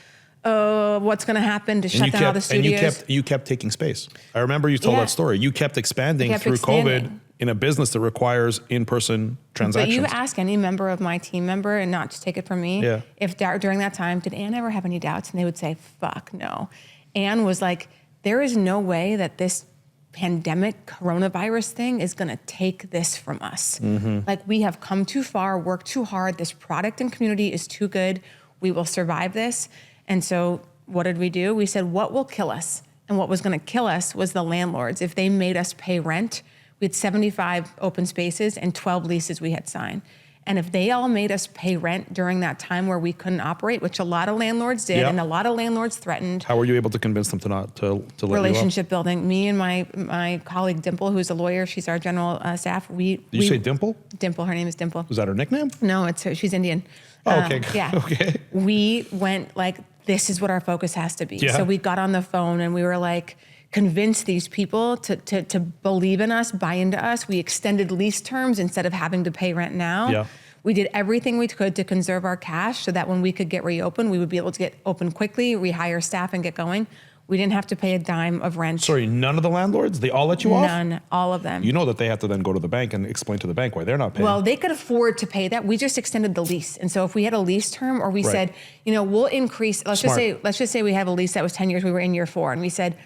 [SPEAKER 2] oh, what's going to happen to shut down all the studios?
[SPEAKER 1] And you kept taking space. I remember you told that story. You kept expanding through COVID in a business that requires in-person transactions.
[SPEAKER 2] But you ask any member of my team member, and not to take it from me, if during that time, did Anne ever have any doubts? And they would say, fuck no. Anne was like, there is no way that this pandemic coronavirus thing is going to take this from us. Like, we have come too far, worked too hard. This product and community is too good. We will survive this. And so what did we do? We said, what will kill us? And what was going to kill us was the landlords. If they made us pay rent, we had 75 open spaces and 12 leases we had signed. And if they all made us pay rent during that time where we couldn't operate, which a lot of landlords did, and a lot of landlords threatened.
[SPEAKER 1] How were you able to convince them to not to let
[SPEAKER 2] relationship building? Me and my colleague Dimple, who's a lawyer, she's our general staff.
[SPEAKER 1] Did you say Dimple?
[SPEAKER 2] Dimple, her name is Dimple.
[SPEAKER 1] Was that her nickname?
[SPEAKER 2] No, she's Indian.
[SPEAKER 1] Oh, okay.
[SPEAKER 2] Yeah.
[SPEAKER 1] Okay.
[SPEAKER 2] We went like, this is what our focus has to be.
[SPEAKER 1] Yeah.
[SPEAKER 2] So we got on the phone and we were like, convince these people to believe in us, buy into us. We extended lease terms instead of having to pay rent now.
[SPEAKER 1] Yeah.
[SPEAKER 2] We did everything we could to conserve our cash so that when we could get reopened, we would be able to get open quickly, rehire staff, and get going. We didn't have to pay a dime of rent.
[SPEAKER 1] Sorry, none of the landlords? They all let you off?
[SPEAKER 2] None, all of them.
[SPEAKER 1] You know that they have to then go to the bank and explain to the bank why they're not paying.
[SPEAKER 2] Well, they could afford to pay that. We just extended the lease. And so if we had a lease term, or we said, we'll increase, let's just say we have a lease that was 10 years, we were in year 4, and we said,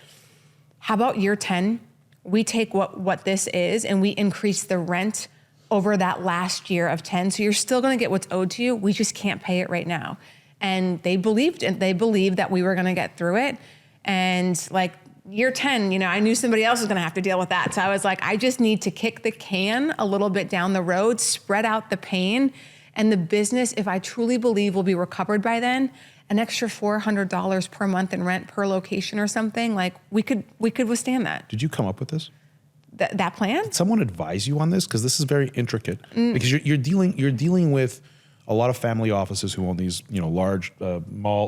[SPEAKER 2] how about year 10? We take what this is and we increase the rent over that last year of 10. So you're still going to get what's owed to you. We just can't pay it right now. And they believed that we were going to get through it. And like year 10, I knew somebody else was going to have to deal with that. So I was like, I just need to kick the can a little bit down the road, spread out the pain, and the business, if I truly believe, will be recovered by then. An extra $400 per month in rent per location or something, like we could withstand that.
[SPEAKER 1] Did you come up with this?
[SPEAKER 2] That plan?
[SPEAKER 1] Did someone advise you on this? Because this is very intricate. Because you're dealing with a lot of family offices who own these, large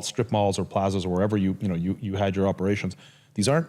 [SPEAKER 1] strip malls or plazas or wherever you had your operations. These are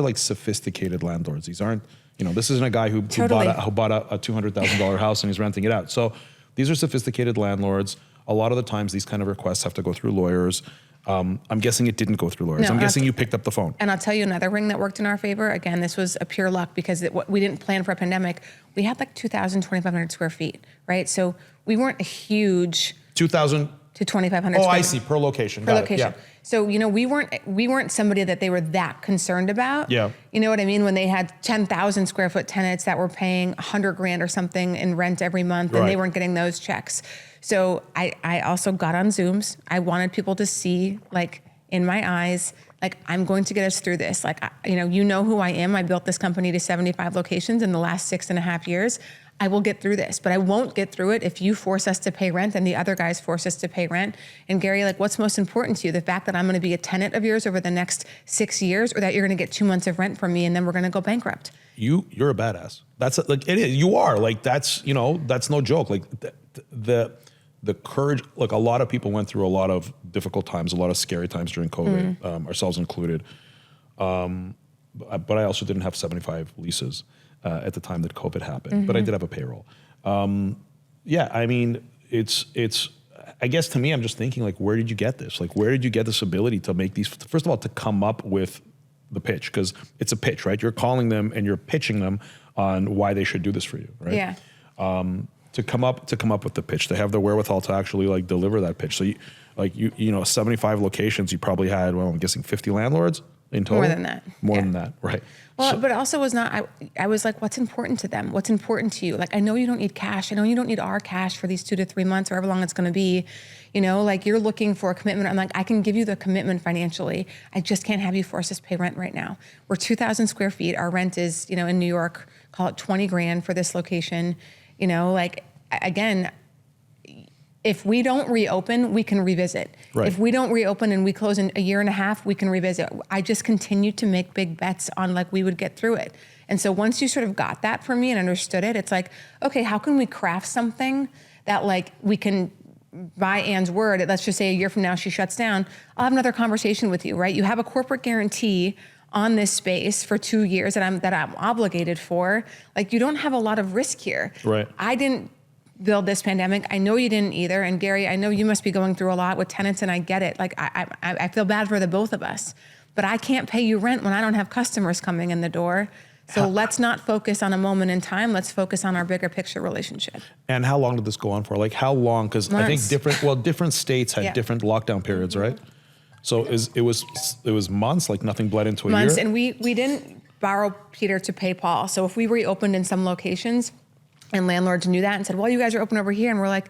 [SPEAKER 1] like sophisticated landlords. These aren't, this isn't a guy who bought a $200,000 house and he's renting it out. So these are sophisticated landlords. A lot of the times these kind of requests have to go through lawyers. I'm guessing it didn't go through lawyers. No, I'm guessing you picked up the phone.
[SPEAKER 2] And I'll tell you another ring that worked in our favor. Again, this was a pure luck because we didn't plan for a pandemic. We had like 2,500 square feet, right? So we weren't a huge
[SPEAKER 1] 2,000
[SPEAKER 2] to 2,500.
[SPEAKER 1] Oh, I see. Per location.
[SPEAKER 2] Per location.
[SPEAKER 1] Yeah.
[SPEAKER 2] So we weren't somebody that they were that concerned about.
[SPEAKER 1] Yeah.
[SPEAKER 2] You know what I mean? When they had 10,000 square foot tenants that were paying $100,000 or something in rent every month, and they weren't getting those checks. So I also got on Zooms. I wanted people to see, like, in my eyes, like, I'm going to get us through this. Like, you know who I am. I built this company to 75 locations in the last 6.5 years. I will get through this, but I won't get through it if you force us to pay rent and the other guys force us to pay rent. And Gary, like, what's most important to you? The fact that I'm going to be a tenant of yours over the next 6 years, or that you're going to get 2 months of rent from me and then we're going to go bankrupt?
[SPEAKER 1] You're a badass. That's like, it is. You are like, that's no joke. Like the courage, like, a lot of people went through a lot of difficult times, a lot of scary times during COVID, ourselves included. But I also didn't have 75 leases at the time that COVID happened, but I did have a payroll. I mean, it's, I guess to me, I'm just thinking, like, where did you get this? Like, where did you get this ability to make these, first of all, to come up with the pitch? Because it's a pitch, right? You're calling them and you're pitching them on why they should do this for you, right?
[SPEAKER 2] Yeah.
[SPEAKER 1] To come up with the pitch, to have the wherewithal to actually, like, deliver that pitch. So you 75 locations, you probably had, well, I'm guessing 50 landlords in total.
[SPEAKER 2] More than that.
[SPEAKER 1] More than that, right?
[SPEAKER 2] Well, but it also was not, I was like, what's important to them? What's important to you? Like, I know you don't need cash. I know you don't need our cash for these 2 to 3 months or however long it's going to be. Like, you're looking for a commitment. I'm like, I can give you the commitment financially. I just can't have you force us to pay rent right now. We're 2,000 square feet. Our rent is, in New York, call it $20,000 for this location. Like, again, if we don't reopen, we can revisit.
[SPEAKER 1] Right.
[SPEAKER 2] If we don't reopen and we close in 1.5 years, we can revisit. I just continued to make big bets on, like, we would get through it. And so once you sort of got that from me and understood it, it's like, okay, how can we craft something that, like, we can by Anne's word, let's just say a year from now she shuts down, I'll have another conversation with you, right? You have a corporate guarantee on this space for 2 years that I'm obligated for. Like, you don't have a lot of risk here.
[SPEAKER 1] Right.
[SPEAKER 2] I didn't build this pandemic. I know you didn't either. And Gary, I know you must be going through a lot with tenants, and I get it. Like, I feel bad for the both of us, but I can't pay you rent when I don't have customers coming in the door. So let's not focus on a moment in time. Let's focus on our bigger picture relationship.
[SPEAKER 1] And how long did this go on for? Like, how long? Because I think different states had different lockdown periods, right? So it was months, like nothing bled into a year?
[SPEAKER 2] Months, and we didn't borrow Peter to pay Paul. So if we reopened in some locations and landlords knew that and said, well, you guys are open over here, and we're like,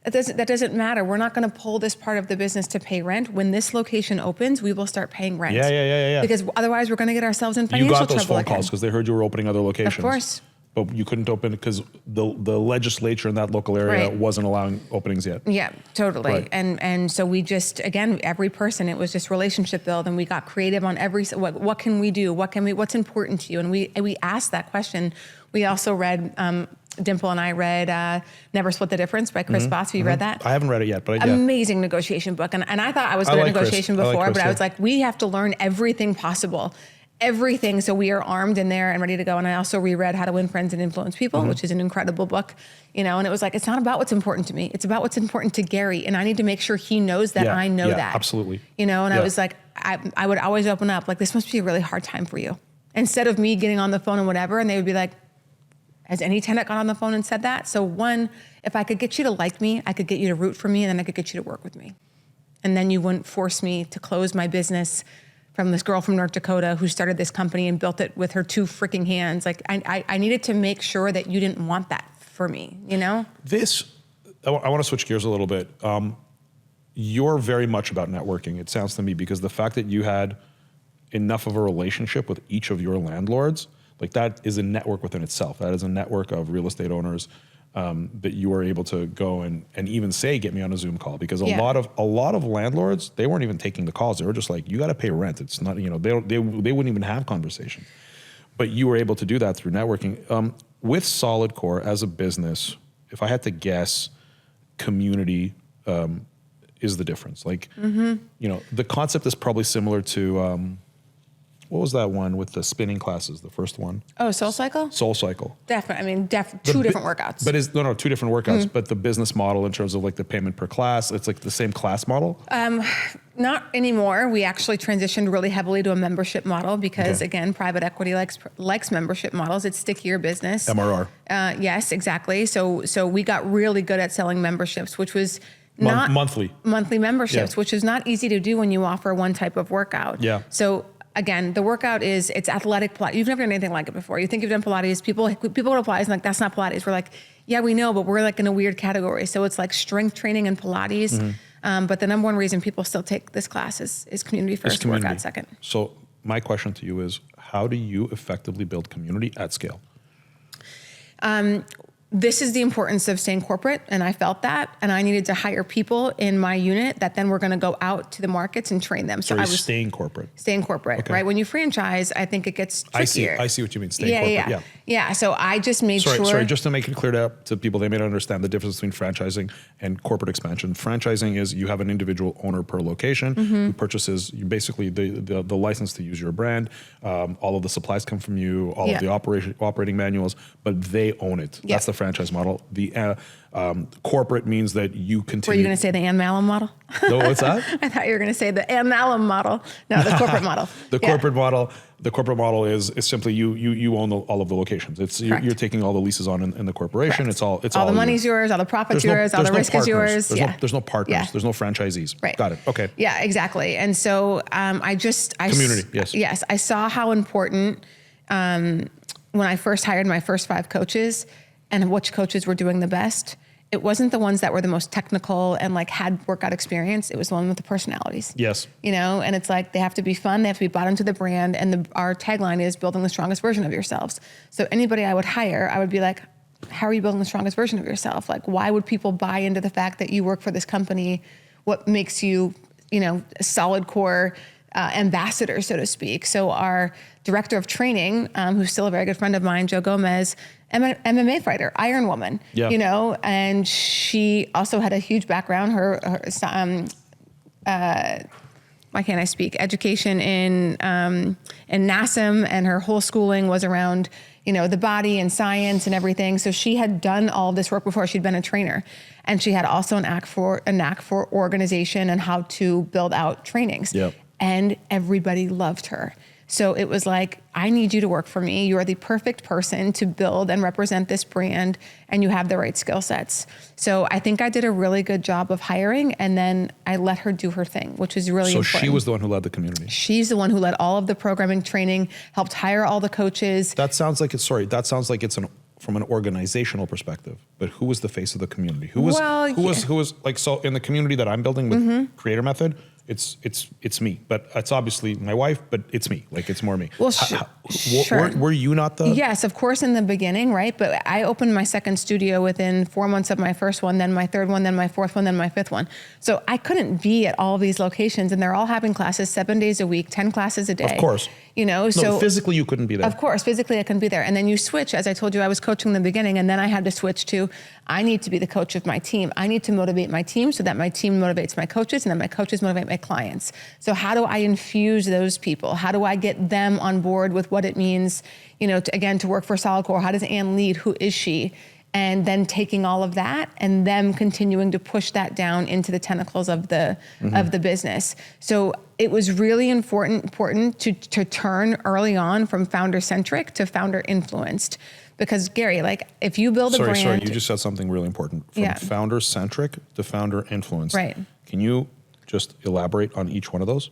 [SPEAKER 2] that doesn't matter. We're not going to pull this part of the business to pay rent. When this location opens, we will start paying rent.
[SPEAKER 1] Yeah.
[SPEAKER 2] Because otherwise we're going to get ourselves in financial trouble again.
[SPEAKER 1] You got those phone calls because they heard you were opening other locations.
[SPEAKER 2] Of course.
[SPEAKER 1] But you couldn't open because the legislature in that local area wasn't allowing openings yet.
[SPEAKER 2] Yeah, totally.
[SPEAKER 1] Right.
[SPEAKER 2] And so we just, again, every person, it was just relationship build, and we got creative on what can we do? What's important to you? And we asked that question. We also read, Dimple and I read Never Split the Difference by Chris Voss. Have you read that?
[SPEAKER 1] I haven't read it yet, but
[SPEAKER 2] Amazing negotiation book. And I thought I was good at negotiation before, but I was like, we have to learn everything possible. Everything, so we are armed in there and ready to go. And I also reread How to Win Friends and Influence People, which is an incredible book, and it was like, it's not about what's important to me. It's about what's important to Gary. And I need to make sure he knows that I know that.
[SPEAKER 1] Absolutely.
[SPEAKER 2] I was like, I would always open up, like, this must be a really hard time for you. Instead of me getting on the phone and whatever, and they would be like, has any tenant got on the phone and said that? So one, if I could get you to like me, I could get you to root for me, and then I could get you to work with me. And then you wouldn't force me to close my business from this girl from North Dakota who started this company and built it with her 2 freaking hands. Like, I needed to make sure that you didn't want that for me, I
[SPEAKER 1] want to switch gears a little bit. You're very much about networking, it sounds to me, because the fact that you had enough of a relationship with each of your landlords, like, that is a network within itself. That is a network of real estate owners that you were able to go and even say, get me on a Zoom call, because a lot of landlords, they weren't even taking the calls. They were just like, you got to pay rent. It's not, they wouldn't even have conversations. But you were able to do that through networking. With SolidCore as a business, if I had to guess, community is the difference. Like, the concept is probably similar to, what was that one with the spinning classes, the first one?
[SPEAKER 2] Oh, SoulCycle?
[SPEAKER 1] SoulCycle.
[SPEAKER 2] Definitely. I mean, two different workouts.
[SPEAKER 1] But two different workouts, but the business model in terms of like the payment per class, it's like the same class model?
[SPEAKER 2] Not anymore. We actually transitioned really heavily to a membership model because, again, private equity likes membership models. It's stickier business.
[SPEAKER 1] MRR.
[SPEAKER 2] Yes, exactly. So we got really good at selling memberships, which was not
[SPEAKER 1] monthly
[SPEAKER 2] memberships, which is not easy to do when you offer one type of workout.
[SPEAKER 1] Yeah.
[SPEAKER 2] So again, the workout it's athletic Pilates. You've never done anything like it before. You think you've done Pilates. People go to Pilates and like, that's not Pilates. We're like, yeah, we know, but we're like in a weird category. So it's like strength training and Pilates. But the number one reason people still take this class is community first, workout second.
[SPEAKER 1] So my question to you is, how do you effectively build community at scale?
[SPEAKER 2] This is the importance of staying corporate, and I felt that, and I needed to hire people in my unit that then were going to go out to the markets and train them. So I was
[SPEAKER 1] staying corporate.
[SPEAKER 2] Staying corporate, right? When you franchise, I think it gets trickier.
[SPEAKER 1] I see what you mean. Staying corporate.
[SPEAKER 2] Yeah. So I just made sure.
[SPEAKER 1] Sorry, just to make it clear to people, they may not understand the difference between franchising and corporate expansion. Franchising is you have an individual owner per location who purchases basically the license to use your brand. All of the supplies come from you, all of the operating manuals, but they own it. That's the franchise model. The corporate means that you continue.
[SPEAKER 2] Were you going to say the Anne Mahlum model?
[SPEAKER 1] No, what's that?
[SPEAKER 2] I thought you were going to say the Anne Mahlum model. No, the corporate model.
[SPEAKER 1] The corporate model is simply you own all of the locations. It's you're taking all the leases on in the corporation. Correct. It's all
[SPEAKER 2] the money's yours, all the profit's yours, all the risk is yours.
[SPEAKER 1] There's no partners. There's no franchisees.
[SPEAKER 2] Right.
[SPEAKER 1] Got it. Okay.
[SPEAKER 2] Yeah, exactly. And so
[SPEAKER 1] community. Yes,
[SPEAKER 2] I saw how important when I first hired my first 5 coaches and which coaches were doing the best. It wasn't the ones that were the most technical and like had workout experience. It was the one with the personalities.
[SPEAKER 1] Yes.
[SPEAKER 2] And it's like, they have to be fun. They have to be bought into the brand. And our tagline is building the strongest version of yourselves. So anybody I would hire, I would be like, how are you building the strongest version of yourself? Like, why would people buy into the fact that you work for this company? What makes you, SolidCore, ambassadors, so to speak. So our director of training, who's still a very good friend of mine, Joe Gomez, MMA fighter, Iron Woman, you know, and she also had a huge background. Why can't I speak? Education in NASM, and her whole schooling was around, you know, the body and science and everything. So she had done all of this work before. She'd been a trainer, and she had also a knack for organization and how to build out trainings.
[SPEAKER 1] Yep.
[SPEAKER 2] And everybody loved her. So it was like, I need you to work for me. You are the perfect person to build and represent this brand, and you have the right skill sets. So I think I did a really good job of hiring, and then I let her do her thing, which was really important.
[SPEAKER 1] So she was the one who led the community.
[SPEAKER 2] She's the one who led all of the programming training, helped hire all the coaches.
[SPEAKER 1] That sounds like it's from an organizational perspective, but who was the face of the community? Who was like, so in the community that I'm building with Creator Method, it's me, but it's obviously my wife, but it's me. Like, it's more me.
[SPEAKER 2] Well, sure.
[SPEAKER 1] Were you not the?
[SPEAKER 2] Yes, of course, in the beginning, right? But I opened my second studio within 4 months of my first one, then my third one, then my fourth one, then my fifth one. So I couldn't be at all these locations, and they're all having classes 7 days a week, 10 classes a day.
[SPEAKER 1] Of course.
[SPEAKER 2] You know,
[SPEAKER 1] so physically you couldn't be there.
[SPEAKER 2] Of course, physically I couldn't be there. And then you switch. As I told you, I was coaching in the beginning, and then I had to switch to, I need to be the coach of my team. I need to motivate my team so that my team motivates my coaches, and then my coaches motivate my clients. So how do I infuse those people? How do I get them on board with what it means, you know, to work for SolidCore? How does Anne lead? Who is she? And then taking all of that and them continuing to push that down into the tentacles of the business. So it was really important to turn early on from founder-centric to founder-influenced. Because Gary, like, if you build a brand...
[SPEAKER 1] Sorry, you just said something really important. From founder-centric to founder-influenced.
[SPEAKER 2] Right.
[SPEAKER 1] Can you just elaborate on each one of those?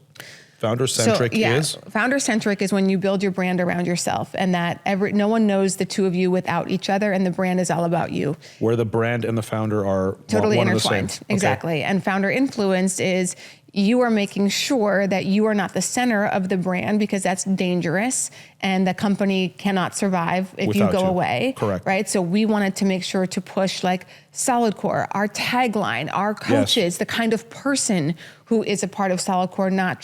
[SPEAKER 1] Founder-centric is?
[SPEAKER 2] Founder-centric is when you build your brand around yourself, and that no one knows the two of you without each other, and the brand is all about you.
[SPEAKER 1] Where the brand and the founder are
[SPEAKER 2] totally
[SPEAKER 1] one
[SPEAKER 2] intertwined.
[SPEAKER 1] And the same.
[SPEAKER 2] Exactly.
[SPEAKER 1] Okay.
[SPEAKER 2] And founder-influenced is you are making sure that you are not the center of the brand, because that's dangerous, and the company cannot survive if you go away.
[SPEAKER 1] Correct.
[SPEAKER 2] Right? So we wanted to make sure to push like SolidCore, our tagline, our coaches, the kind of person who is a part of SolidCore, not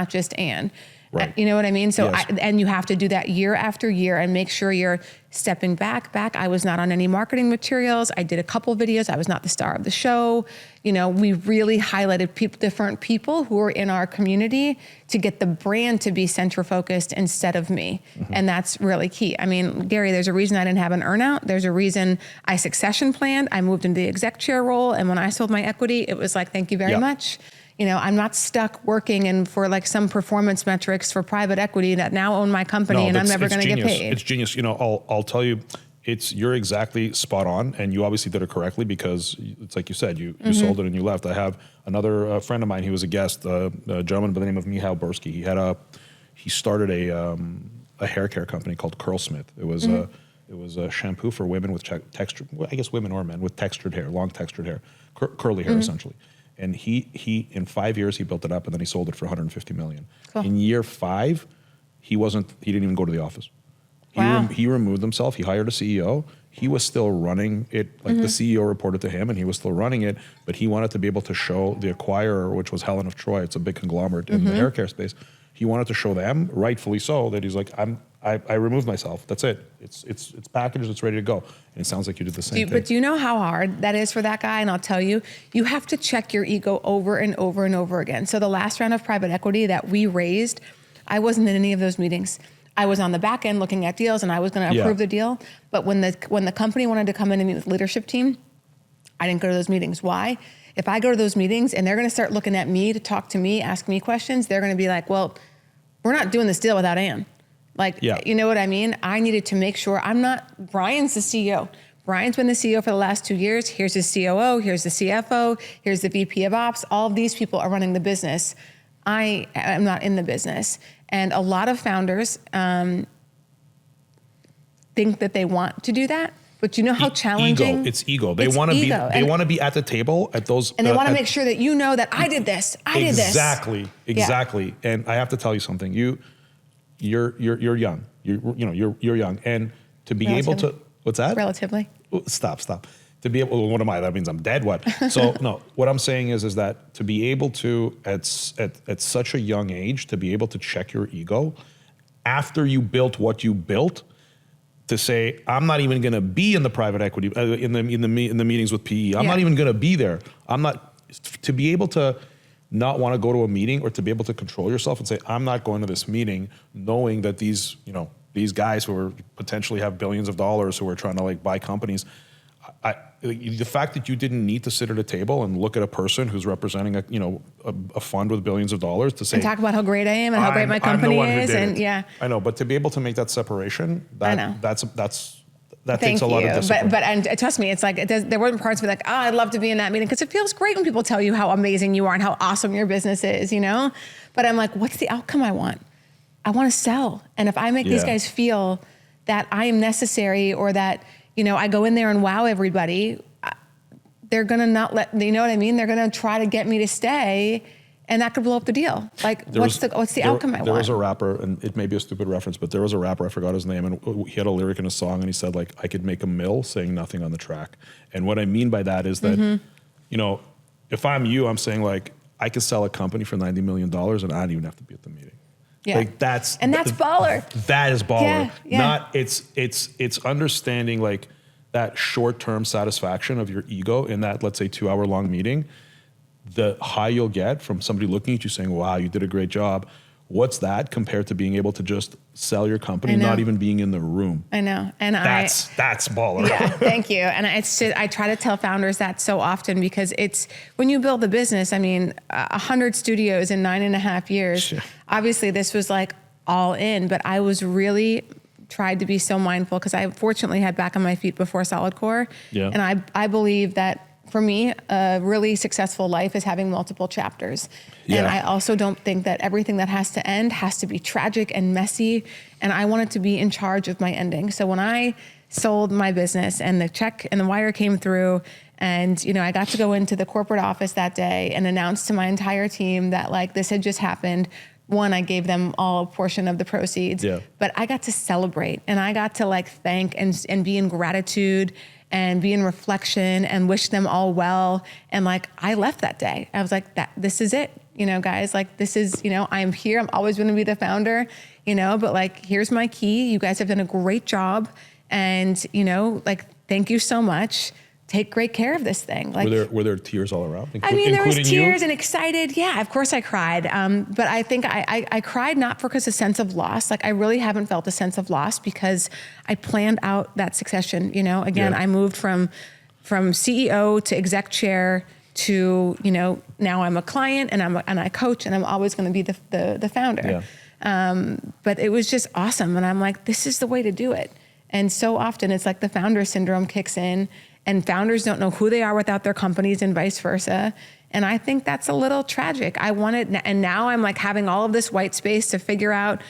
[SPEAKER 2] just Anne.
[SPEAKER 1] Right.
[SPEAKER 2] You know what I mean? So,
[SPEAKER 1] yes.
[SPEAKER 2] And you have to do that year after year and make sure you're stepping back. I was not on any marketing materials. I did a couple videos. I was not the star of the show. You know, we really highlighted different people who are in our community to get the brand to be center focused instead of me. And that's really key. I mean, Gary, there's a reason I didn't have an earnout. There's a reason I succession planned. I moved into the exec chair role. And when I sold my equity, it was like, thank you very much. You know, I'm not stuck working and for like some performance metrics for private equity that now own my company, and I'm never going to get paid.
[SPEAKER 1] It's genius. You know, I'll tell you, you're exactly spot on, and you obviously did it correctly, because it's like you said, you sold it and you left. I have another friend of mine. He was a guest, a gentleman by the name of Bursky. He started a hair care company called Curlsmith. It was a shampoo for women with textured, I guess women or men with textured hair, long textured hair, curly hair essentially. And he in 5 years he built it up, and then he sold it for $150 million. Cool. In year 5, he didn't even go to the office. He removed himself. He hired a CEO. He was still running it, like the CEO reported to him, and he was still running it, but he wanted to be able to show the acquirer, which was Helen of Troy. It's a big conglomerate in the hair care space. He wanted to show them, rightfully so, that he's like, I removed myself. That's it. It's packaged. It's ready to go. And it sounds like you did the same thing.
[SPEAKER 2] But do you know how hard that is for that guy? And I'll tell you, you have to check your ego over and over and over again. So the last round of private equity that we raised, I wasn't in any of those meetings. I was on the back end looking at deals, and I was going to approve the deal. But when the company wanted to come in and meet with the leadership team, I didn't go to those meetings. Why? If I go to those meetings and they're going to start looking at me to talk to me, ask me questions, they're going to be like, well, we're not doing this deal without Anne. Like, you know what I mean? I needed to make sure Brian's the CEO. Brian's been the CEO for the last 2 years. Here's his COO, here's the CFO, here's the VP of Ops. All of these people are running the business. I am not in the business. And a lot of founders think that they want to do that. But you know how challenging?
[SPEAKER 1] Ego. It's ego. They want to be. They want to be at the table at those.
[SPEAKER 2] And they want to make sure that you know that I did this. I did this.
[SPEAKER 1] Exactly. Yeah. And I have to tell you something. You're young. You're young, and to be able to. What's that?
[SPEAKER 2] Relatively.
[SPEAKER 1] Stop. to be able, what am I? That means I'm dead. What? So no, what I'm saying is that to be able to, at such a young age, to be able to check your ego after you built what you built, to say, I'm not even going to be in the private equity, in the meetings with PE. I'm not even going to be there. To be able to not want to go to a meeting, or to be able to control yourself and say, I'm not going to this meeting, knowing that these guys who are potentially have billions of dollars who are trying to like buy companies, the fact that you didn't need to sit at a table and look at a person who's representing a fund with billions of dollars to say,
[SPEAKER 2] and talk about how great I am and how great my company is, and
[SPEAKER 1] I know, but to be able to make that separation, that takes a lot of discipline.
[SPEAKER 2] But trust me, it's like there weren't parts of it like, I'd love to be in that meeting, because it feels great when people tell you how amazing you are and how awesome your business is, But I'm like, what's the outcome I want? I want to sell, and if I make these guys feel that I am necessary, or that I go in there and wow everybody, they're gonna not let, you know what I mean? They're gonna try to get me to stay, and that could blow up the deal. Like, what's the outcome I want?
[SPEAKER 1] There was a rapper, and it may be a stupid reference, but there was a rapper, I forgot his name, and he had a lyric in a song, and he said, like, I could make a mill saying nothing on the track. And what I mean by that is that, if I'm you, I'm saying, like, I could sell a company for $90 million, and I don't even have to be at the meeting.
[SPEAKER 2] Yeah.
[SPEAKER 1] Like
[SPEAKER 2] that's baller.
[SPEAKER 1] That is baller.
[SPEAKER 2] Yeah.
[SPEAKER 1] Not it's understanding like that short-term satisfaction of your ego in that, let's say, 2-hour long meeting, the high you'll get from somebody looking at you saying, wow, you did a great job. What's that compared to being able to just sell your company, not even being in the room?
[SPEAKER 2] I know. And
[SPEAKER 1] that's baller.
[SPEAKER 2] Yeah, thank you. And I try to tell founders that so often, because it's, when you build a business, 100 studios in 9.5 years, sure. Obviously this was like all in, but I was really tried to be so mindful, because I fortunately had back on my feet before SolidCore. Yeah. And I believe that for me, a really successful life is having multiple chapters. Yeah. And I also don't think that everything that has to end has to be tragic and messy. And I wanted to be in charge of my ending. So when I sold my business and the check and the wire came through, and I got to go into the corporate office that day and announce to my entire team that, like, this had just happened. One, I gave them all a portion of the proceeds, but I got to celebrate, and I got to like thank and be in gratitude and be in reflection and wish them all well. And like, I left that day. I was like, this is it, guys, like, this is, I'm here. I'm always going to be the founder, but like, here's my key. You guys have done a great job. And, like, thank you so much. Take great care of this thing. Like,
[SPEAKER 1] were there tears all around?
[SPEAKER 2] There was tears and excited. Yeah, of course I cried. But I think I cried not because of a sense of loss. Like, I really haven't felt a sense of loss, because I planned out that succession. Again, I moved from CEO to exec chair to, now I'm a client, and I coach, and I'm always going to be the founder. Yeah. But it was just awesome. And I'm like, this is the way to do it. And so often it's like the founder syndrome kicks in, and founders don't know who they are without their companies, and vice versa. And I think that's a little tragic. And now I'm like having all of this white space to figure out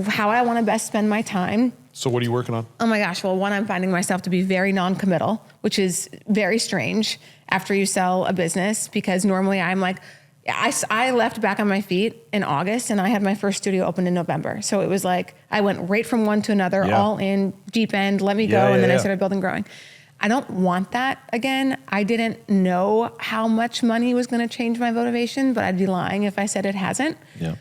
[SPEAKER 2] how I want to best spend my time.
[SPEAKER 1] So what are you working on?
[SPEAKER 2] Oh my gosh. Well, one, I'm finding myself to be very non-committal, which is very strange after you sell a business, because normally I'm like, I left back on my feet in August, and I had my first studio open in November. So it was like, I went right from one to another, all in, deep end, let me go. And then I started building, growing. I don't want that again. I didn't know how much money was going to change my motivation, but I'd be lying if I said it hasn't. Yeah.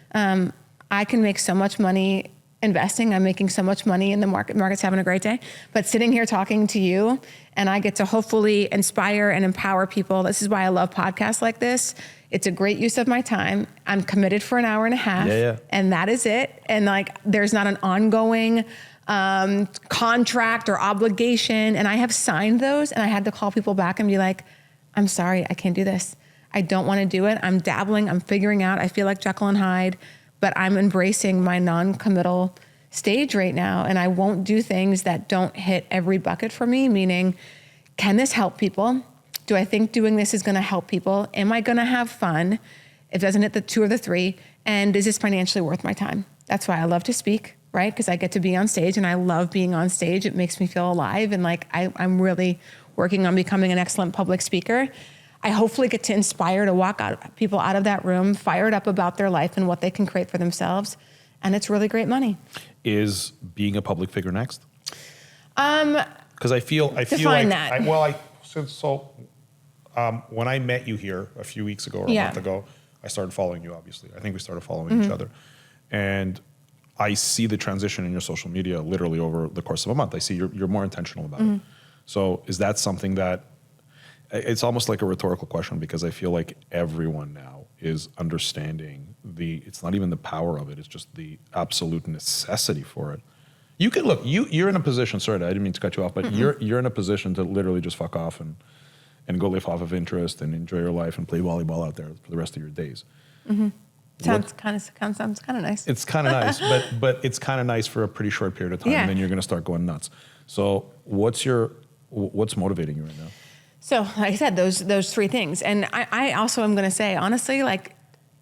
[SPEAKER 2] I can make so much money investing. I'm making so much money in the market. Market's having a great day. But sitting here talking to you, and I get to hopefully inspire and empower people. This is why I love podcasts like this. It's a great use of my time. I'm committed for an hour and a half, and that is it. And like, there's not an ongoing contract or obligation. And I have signed those, and I had to call people back and be like, I'm sorry, I can't do this. I don't want to do it. I'm dabbling, I'm figuring out. I feel like Jekyll and Hyde, but I'm embracing my non-committal stage right now. And I won't do things that don't hit every bucket for me, meaning, can this help people? Do I think doing this is going to help people? Am I going to have fun? If it doesn't hit the 2 or the 3, and is this financially worth my time? That's why I love to speak, right? Because I get to be on stage, and I love being on stage. It makes me feel alive. And like, I'm really working on becoming an excellent public speaker. I hopefully get to inspire, to walk people out of that room fired up about their life and what they can create for themselves. And it's really great money.
[SPEAKER 1] Is being a public figure next? Because I feel
[SPEAKER 2] define
[SPEAKER 1] like
[SPEAKER 2] that.
[SPEAKER 3] when I met you here a few weeks ago or a month ago, I started following you, obviously. I think we started following each other. And I see the transition in your social media literally over the course of a month. I see you're more intentional about it. So is that something that, it's almost like a rhetorical question, because I feel like everyone now is understanding it's not even the power of it, it's just the absolute necessity for it. You can look, you're in a position, sorry, I didn't mean to cut you off, but you're in a position to literally just fuck off and go live off of interest and enjoy your life and play volleyball out there for the rest of your days.
[SPEAKER 2] Sounds kind of nice.
[SPEAKER 3] It's kind of nice, but it's kind of nice for a pretty short period of time, and then you're going to start going nuts. So what's motivating you right now?
[SPEAKER 2] So like I said, those three things. And I also am going to say, honestly, like,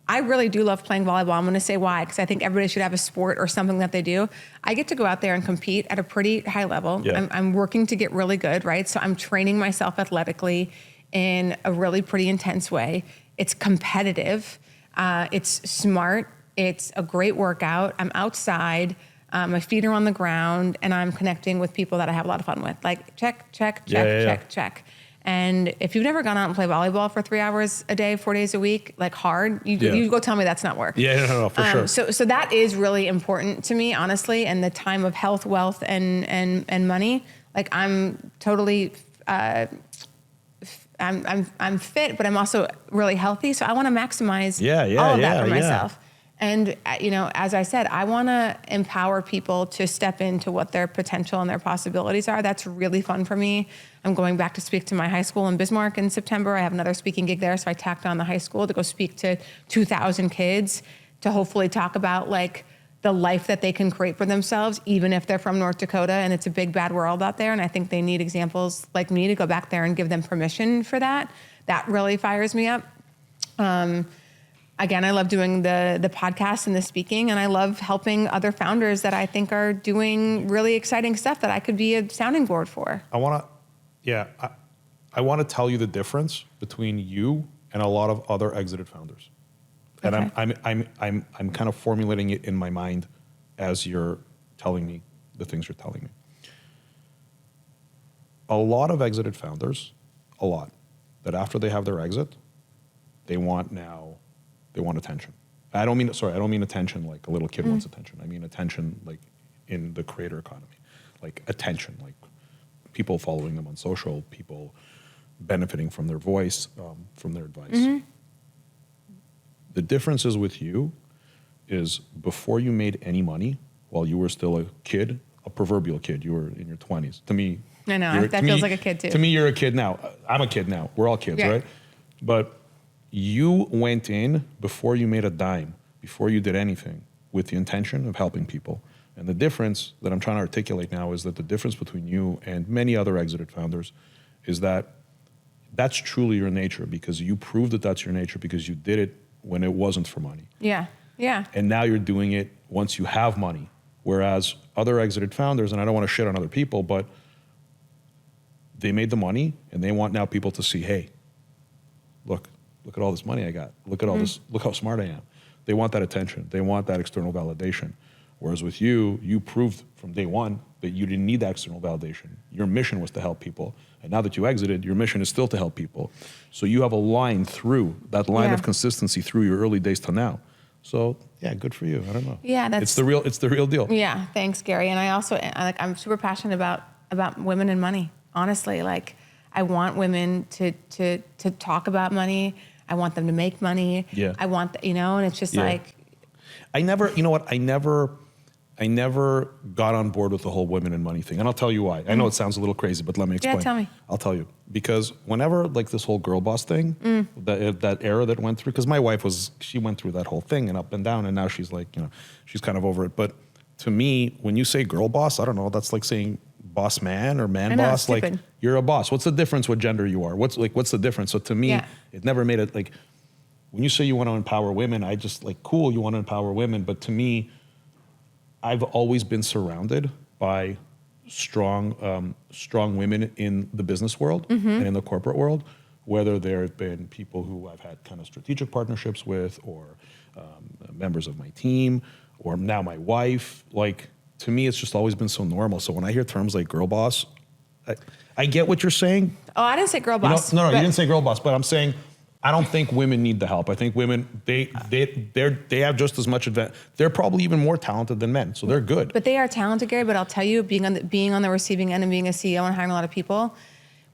[SPEAKER 2] I really do love playing volleyball. I'm going to say why, because I think everybody should have a sport or something that they do. I get to go out there and compete at a pretty high level.
[SPEAKER 3] Yeah.
[SPEAKER 2] I'm working to get really good, right? So I'm training myself athletically in a really pretty intense way. It's competitive. It's smart. It's a great workout. I'm outside. My feet are on the ground, and I'm connecting with people that I have a lot of fun with. Like, check. And if you've never gone out and played volleyball for 3 hours a day, 4 days a week, like hard, you go tell me that's not work.
[SPEAKER 3] Yeah, no, for sure.
[SPEAKER 2] So that is really important to me, honestly. And the time of health, wealth, and money, like, I'm totally, I'm fit, but I'm also really healthy. So I want to maximize all of that for myself. And, as I said, I want to empower people to step into what their potential and their possibilities are. That's really fun for me. I'm going back to speak to my high school in Bismarck in September. I have another speaking gig there. So I tacked on the high school to go speak to 2,000 kids to hopefully talk about, like, the life that they can create for themselves, even if they're from North Dakota and it's a big, bad world out there. And I think they need examples like me to go back there and give them permission for that. That really fires me up. Again, I love doing the podcast and the speaking, and I love helping other founders that I think are doing really exciting stuff that I could be a sounding board for.
[SPEAKER 3] I want to tell you the difference between you and a lot of other exited founders. And okay. I'm kind of formulating it in my mind as you're telling me the things you're telling me. A lot of exited founders, that after they have their exit, they want attention. I don't mean attention like a little kid wants attention. I mean attention like in the creator economy, like attention, like people following them on social, people benefiting from their voice, from their advice. The difference is with you is before you made any money, while you were still a kid, a proverbial kid, you were in your 20s. To me,
[SPEAKER 2] I know, that feels like a kid too.
[SPEAKER 3] To me, you're a kid now. I'm a kid now. We're all kids, right? But you went in before you made a dime, before you did anything, with the intention of helping people. And the difference that I'm trying to articulate now is that the difference between you and many other exited founders is that that's truly your nature, because you proved that that's your nature because you did it when it wasn't for money.
[SPEAKER 2] Yeah.
[SPEAKER 3] And now you're doing it once you have money. Whereas other exited founders, and I don't want to shit on other people, but they made the money and they want now people to see, hey, look at all this money I got. Look at all this, look how smart I am. They want that attention. They want that external validation. Whereas with you, you proved from day one that you didn't need that external validation. Your mission was to help people. And now that you exited, your mission is still to help people. So you have a line through, that line of consistency through your early days to now. So yeah, good for you. I don't know.
[SPEAKER 2] Yeah,
[SPEAKER 3] it's the real deal.
[SPEAKER 2] Yeah, thanks, Gary. And I also, I'm super passionate about women and money. Honestly, like, I want women to talk about money. I want them to make money.
[SPEAKER 3] Yeah.
[SPEAKER 2] I want, and it's just like.
[SPEAKER 3] I never got on board with the whole women and money thing. And I'll tell you why. I know it sounds a little crazy, but let me explain.
[SPEAKER 2] Yeah, tell me.
[SPEAKER 3] I'll tell you. Because whenever, like, this whole girl boss thing, that era that went through, because my wife she went through that whole thing and up and down, and now she's like, she's kind of over it. But to me, when you say girl boss, I don't know, that's like saying boss man or man boss. Like, you're a boss. What's the difference what gender you are? What's the difference? So to me, it never made it, like, when you say you want to empower women, I just, like, cool, you want to empower women. But to me, I've always been surrounded by strong women in the business world and in the corporate world, whether there have been people who I've had kind of strategic partnerships with, or members of my team, or now my wife. Like, to me, it's just always been so normal. So when I hear terms like girl boss, I get what you're saying.
[SPEAKER 2] Oh, I didn't say girl boss.
[SPEAKER 3] No, you didn't say girl boss, but I'm saying I don't think women need the help. I think women, they have just as much advantage. They're probably even more talented than men, so they're good.
[SPEAKER 2] But they are talented, Gary. But I'll tell you, being on the receiving end and being a CEO and hiring a lot of people,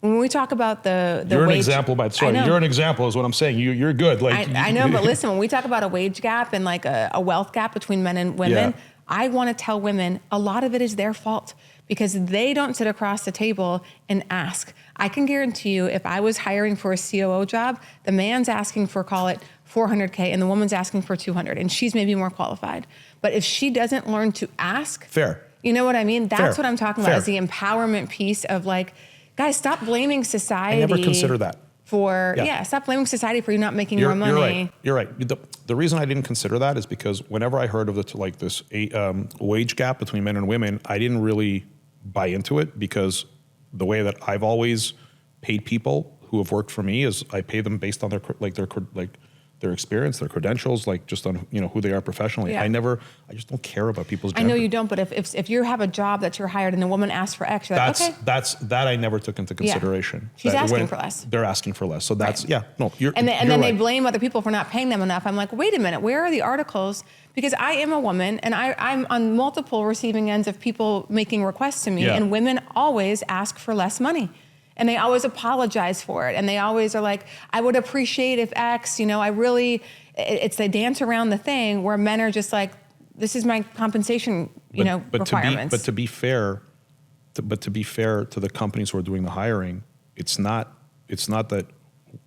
[SPEAKER 2] when we talk about the
[SPEAKER 3] you're
[SPEAKER 2] wage,
[SPEAKER 3] an example, you're an example is what I'm saying. You're good. Like
[SPEAKER 2] I know, but listen, when we talk about a wage gap and like a wealth gap between men and women, I want to tell women a lot of it is their fault because they don't sit across the table and ask. I can guarantee you, if I was hiring for a COO job, the man's asking for, call it $400K, and the woman's asking for $200, and she's maybe more qualified. But if she doesn't learn to ask,
[SPEAKER 3] fair.
[SPEAKER 2] You know what I mean? That's
[SPEAKER 3] Fair.
[SPEAKER 2] what I'm talking about, is the empowerment piece of like, guys, stop blaming society.
[SPEAKER 3] I never consider that.
[SPEAKER 2] Stop blaming society for you not making more money.
[SPEAKER 3] You're right. The reason I didn't consider that is because whenever I heard of this wage gap between men and women, I didn't really buy into it because the way that I've always paid people who have worked for me is I pay them based on their experience, their credentials, like just on who they are professionally.
[SPEAKER 2] Yeah.
[SPEAKER 3] I just don't care about people's gender.
[SPEAKER 2] I know you don't, but if you have a job that you're hired and the woman asks for X, you're like, okay.
[SPEAKER 3] That I never took into consideration.
[SPEAKER 2] She's asking for less.
[SPEAKER 3] They're asking for less. So that's
[SPEAKER 2] you're and then they blame other people for not paying them enough. I'm like, wait a minute, where are the articles? Because I am a woman and I'm on multiple receiving ends of people making requests to me, and women always ask for less money. And they always apologize for it. And they always are like, I would appreciate if X, it's they dance around the thing where men are just like, this is my compensation, requirements.
[SPEAKER 3] But to be fair to the companies who are doing the hiring, it's not that,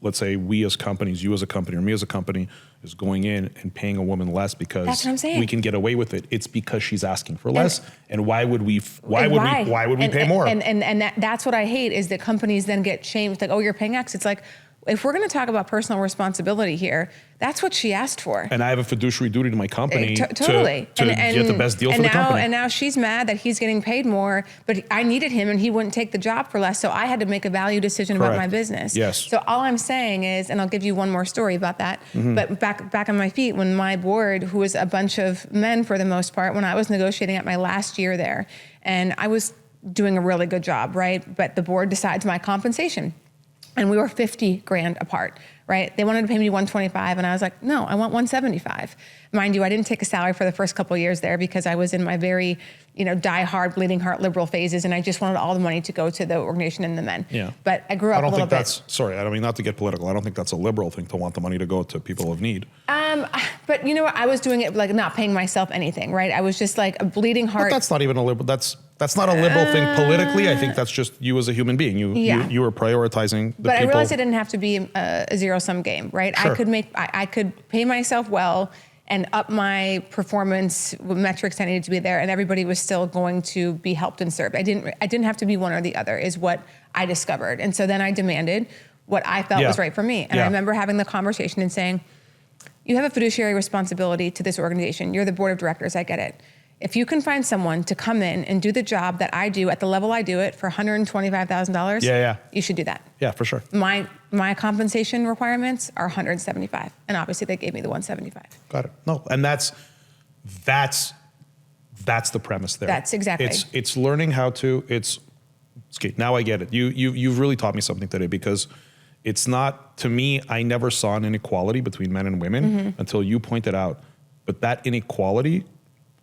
[SPEAKER 3] let's say we as companies, you as a company, or me as a company is going in and paying a woman less because we can get away with it. It's because she's asking for less. And why would we pay more?
[SPEAKER 2] And that's what I hate is that companies then get shamed. Like, oh, you're paying X. It's like, if we're going to talk about personal responsibility here, that's what she asked for.
[SPEAKER 3] And I have a fiduciary duty to my company
[SPEAKER 2] totally.
[SPEAKER 3] to get the best deal for the company.
[SPEAKER 2] And now she's mad that he's getting paid more, but I needed him and he wouldn't take the job for less. So I had to make a value decision about my business.
[SPEAKER 3] Yes.
[SPEAKER 2] So all I'm saying is, and I'll give you one more story about that, but back on my feet, when my board, who was a bunch of men for the most part, when I was negotiating at my last year there, and I was doing a really good job, right? But the board decides my compensation. And we were 50 grand apart, right? They wanted to pay me 125 and I was like, no, I want 175. Mind you, I didn't take a salary for the first couple of years there because I was in my very, die hard, bleeding heart liberal phases. And I just wanted all the money to go to the organization and the men.
[SPEAKER 3] Yeah.
[SPEAKER 2] But I grew up a little bit.
[SPEAKER 3] I don't mean not to get political. I don't think that's a liberal thing to want the money to go to people of need.
[SPEAKER 2] But you know what? I was doing it like not paying myself anything, right? I was just like a bleeding heart.
[SPEAKER 3] But that's not even a liberal, that's not a liberal thing politically. I think that's just you as a human being. You were prioritizing the people.
[SPEAKER 2] But I realized it didn't have to be a zero-sum game, right? Sure. I could pay myself well and up my performance metrics I needed to be there, and everybody was still going to be helped and served. I didn't have to be one or the other, is what I discovered. And so then I demanded what I felt was right for me. And I remember having the conversation and saying, you have a fiduciary responsibility to this organization. You're the board of directors, I get it. If you can find someone to come in and do the job that I do at the level I do it for $125,000, you should do that.
[SPEAKER 3] Yeah, for sure.
[SPEAKER 2] My compensation requirements are $175, and obviously they gave me the $175.
[SPEAKER 3] Got it. No, and that's the premise there.
[SPEAKER 2] That's exactly.
[SPEAKER 3] It's learning how to. Okay, now I get it. You've really taught me something today because it's not, to me, I never saw an inequality between men and women until you pointed out. But that inequality,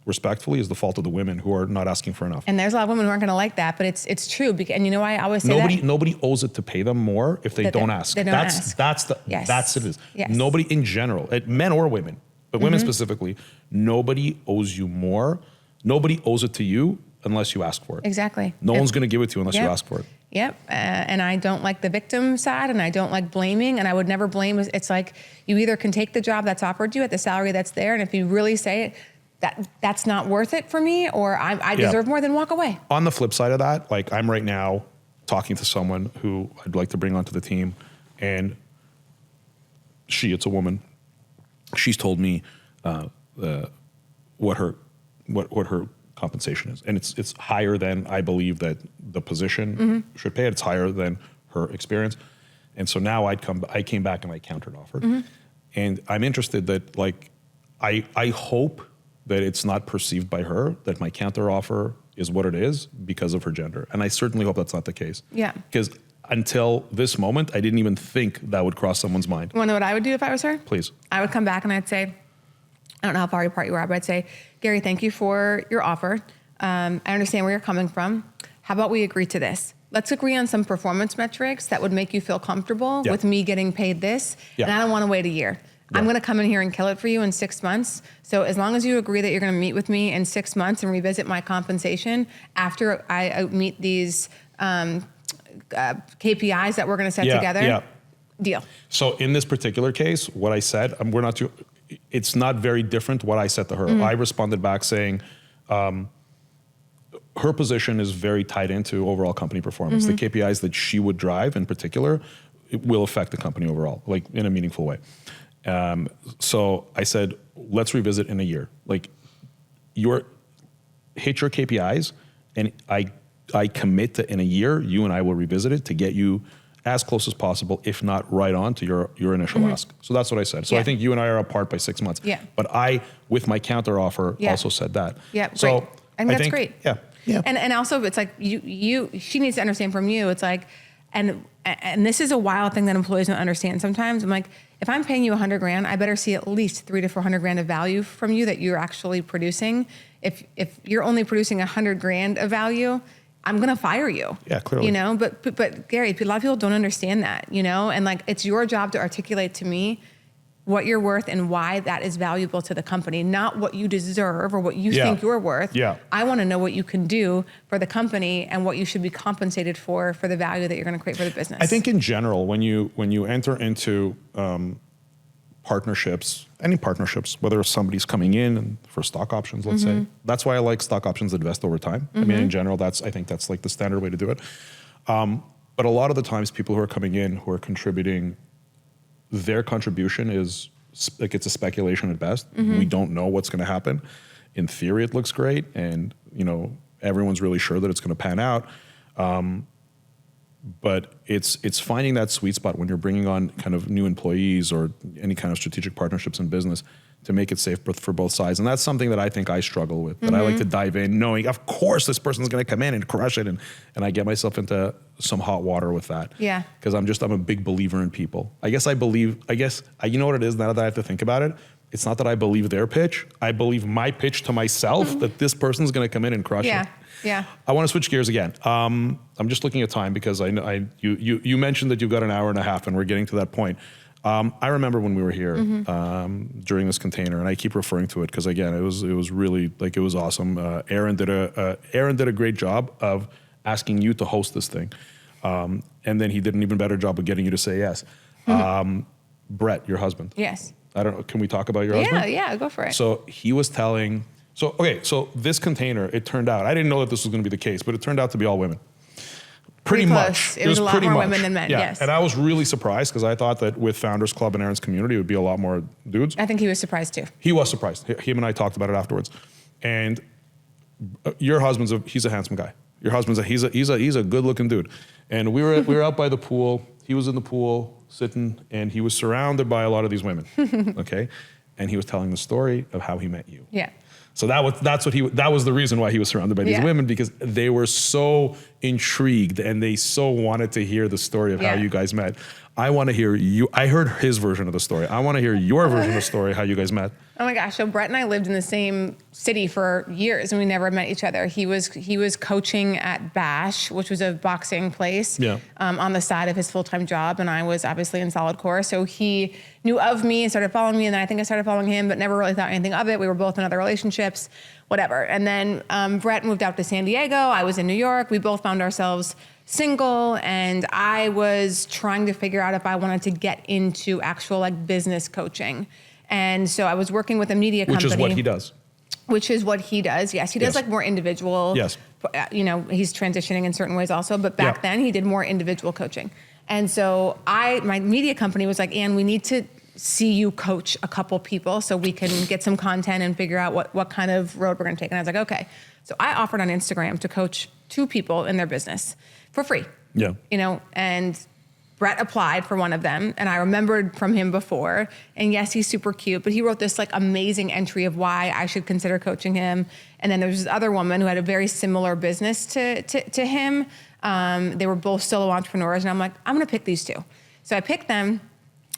[SPEAKER 3] respectfully, is the fault of the women who are not asking for enough.
[SPEAKER 2] And there's a lot of women who aren't going to like that, but it's true. And you know why I always say
[SPEAKER 3] nobody owes it to pay them more if they don't ask.
[SPEAKER 2] They don't ask.
[SPEAKER 3] That's it.
[SPEAKER 2] Yes.
[SPEAKER 3] Nobody in general, men or women, but women specifically, nobody owes you more. Nobody owes it to you unless you ask for it.
[SPEAKER 2] Exactly.
[SPEAKER 3] No one's going to give it to you unless you ask for it.
[SPEAKER 2] Yep. And I don't like the victim side, and I don't like blaming, and I would never blame. It's like you either can take the job that's offered you at the salary that's there, and if you really say that's not worth it for me, or I deserve more, then walk away.
[SPEAKER 3] On the flip side of that, like I'm right now talking to someone who I'd like to bring onto the team, and it's a woman. She's told me what her compensation is, and it's higher than I believe that the position should pay. It's higher than her experience, and so now I came back and I countered offered, and I'm interested that I hope that it's not perceived by her that my counter offer is what it is because of her gender. And I certainly hope that's not the case.
[SPEAKER 2] Yeah.
[SPEAKER 3] Because until this moment, I didn't even think that would cross someone's mind.
[SPEAKER 2] You want to know what I would do if I was her?
[SPEAKER 3] Please.
[SPEAKER 2] I would come back and I'd say, I don't know how far apart you are, but I'd say, Gary, thank you for your offer. I understand where you're coming from. How about we agree to this? Let's agree on some performance metrics that would make you feel comfortable with me getting paid this. And I don't want to wait a year. I'm going to come in here and kill it for you in 6 months. So as long as you agree that you're going to meet with me in 6 months and revisit my compensation after I meet these KPIs that we're going to set together, deal.
[SPEAKER 3] So in this particular case, what I said, it's not very different what I said to her. I responded back saying, her position is very tied into overall company performance. The KPIs that she would drive in particular, it will affect the company overall, like in a meaningful way. So I said, let's revisit in a year. Like, hit your KPIs, and I commit to in a year, you and I will revisit it to get you as close as possible, if not right on to your initial ask. So that's what I said. So I think you and I are apart by 6 months.
[SPEAKER 2] Yeah.
[SPEAKER 3] But I, with my counter offer, also said that.
[SPEAKER 2] Yeah.
[SPEAKER 3] So
[SPEAKER 2] great. And that's great.
[SPEAKER 3] Yeah. Yeah.
[SPEAKER 2] And also it's like she needs to understand from you. It's like, and this is a wild thing that employees don't understand sometimes. I'm like, if I'm paying you $100,000, I better see at least $300,000 to $400,000 of value from you that you're actually producing. If you're only producing $100,000 of value, I'm going to fire you.
[SPEAKER 3] Yeah, clearly.
[SPEAKER 2] You know, but Gary, a lot of people don't understand that, you know, and like, it's your job to articulate to me what you're worth and why that is valuable to the company, not what you deserve or what you think you're worth.
[SPEAKER 3] Yeah.
[SPEAKER 2] I want to know what you can do for the company and what you should be compensated for the value that you're going to create for the business.
[SPEAKER 3] I think in general, when you enter into partnerships, any partnerships, whether somebody's coming in and for stock options, let's say, that's why I like stock options that vest over time. I mean, in general, I think that's like the standard way to do it. But a lot of the times, people who are coming in who are contributing, their contribution is like, it's a speculation at best. We don't know what's going to happen. In theory, it looks great, and you know, everyone's really sure that it's going to pan out. But it's finding that sweet spot when you're bringing on kind of new employees or any kind of strategic partnerships in business to make it safe for both sides. And that's something that I think I struggle with, that I like to dive in knowing, of course, this person's going to come in and crush it. And I get myself into some hot water with that.
[SPEAKER 2] Yeah.
[SPEAKER 3] Because I'm a big believer in people. You know what it is now that I have to think about it? It's not that I believe their pitch. I believe my pitch to myself that this person's going to come in and crush it.
[SPEAKER 2] Yeah.
[SPEAKER 3] I want to switch gears again. I'm just looking at time because I know you mentioned that you've got an hour and a half and we're getting to that point. I remember when we were here during this container, and I keep referring to it because again, it was really like, it was awesome. Aaron did a great job of asking you to host this thing, and then he did an even better job of getting you to say yes. Brett, your husband.
[SPEAKER 2] Yes.
[SPEAKER 3] I don't know. Can we talk about your husband?
[SPEAKER 2] Yeah, go for it.
[SPEAKER 3] So he was telling. So this container, it turned out, I didn't know that this was going to be the case, but it turned out to be all women. Pretty much.
[SPEAKER 2] It was a lot more women than men, yes.
[SPEAKER 3] And I was really surprised because I thought that with Founders Club and Aaron's community, it would be a lot more dudes.
[SPEAKER 2] I think he was surprised too.
[SPEAKER 3] He was surprised. Him and I talked about it afterwards. And your husband's he's a handsome guy. Your husband's he's a good looking dude. And we were out by the pool. He was in the pool sitting, and he was surrounded by a lot of these women. Okay, and he was telling the story of how he met you.
[SPEAKER 2] Yeah.
[SPEAKER 3] So that was the reason why he was surrounded by these women, because they were so intrigued and they so wanted to hear the story of how you guys met. I want to hear I heard his version of the story. I want to hear your version of the story, how you guys met.
[SPEAKER 2] Oh my gosh. So Brett and I lived in the same city for years and we never met each other. He was coaching at Bash, which was a boxing place, on the side of his full-time job. And I was obviously in SolidCore. So he knew of me and started following me. And then I think I started following him, but never really thought anything of it. We were both in other relationships, whatever. And then Brett moved out to San Diego. I was in New York. We both found ourselves single, and I was trying to figure out if I wanted to get into actual like business coaching. And so I was working with a media company.
[SPEAKER 3] Which is what he does.
[SPEAKER 2] Which is what he does. Yes. He does like more individual.
[SPEAKER 3] Yes.
[SPEAKER 2] You know, he's transitioning in certain ways also, but back then he did more individual coaching. And so my media company was like, Anne, we need to see you coach a couple people so we can get some content and figure out what kind of road we're going to take. And I was like, okay. So I offered on Instagram to coach 2 people in their business for free.
[SPEAKER 3] Yeah.
[SPEAKER 2] You know, and Brett applied for one of them, and I remembered from him before. And yes, he's super cute, but he wrote this like amazing entry of why I should consider coaching him. And then there's this other woman who had a very similar business to him. They were both solo entrepreneurs, and I'm like, I'm gonna pick these two. So I picked them,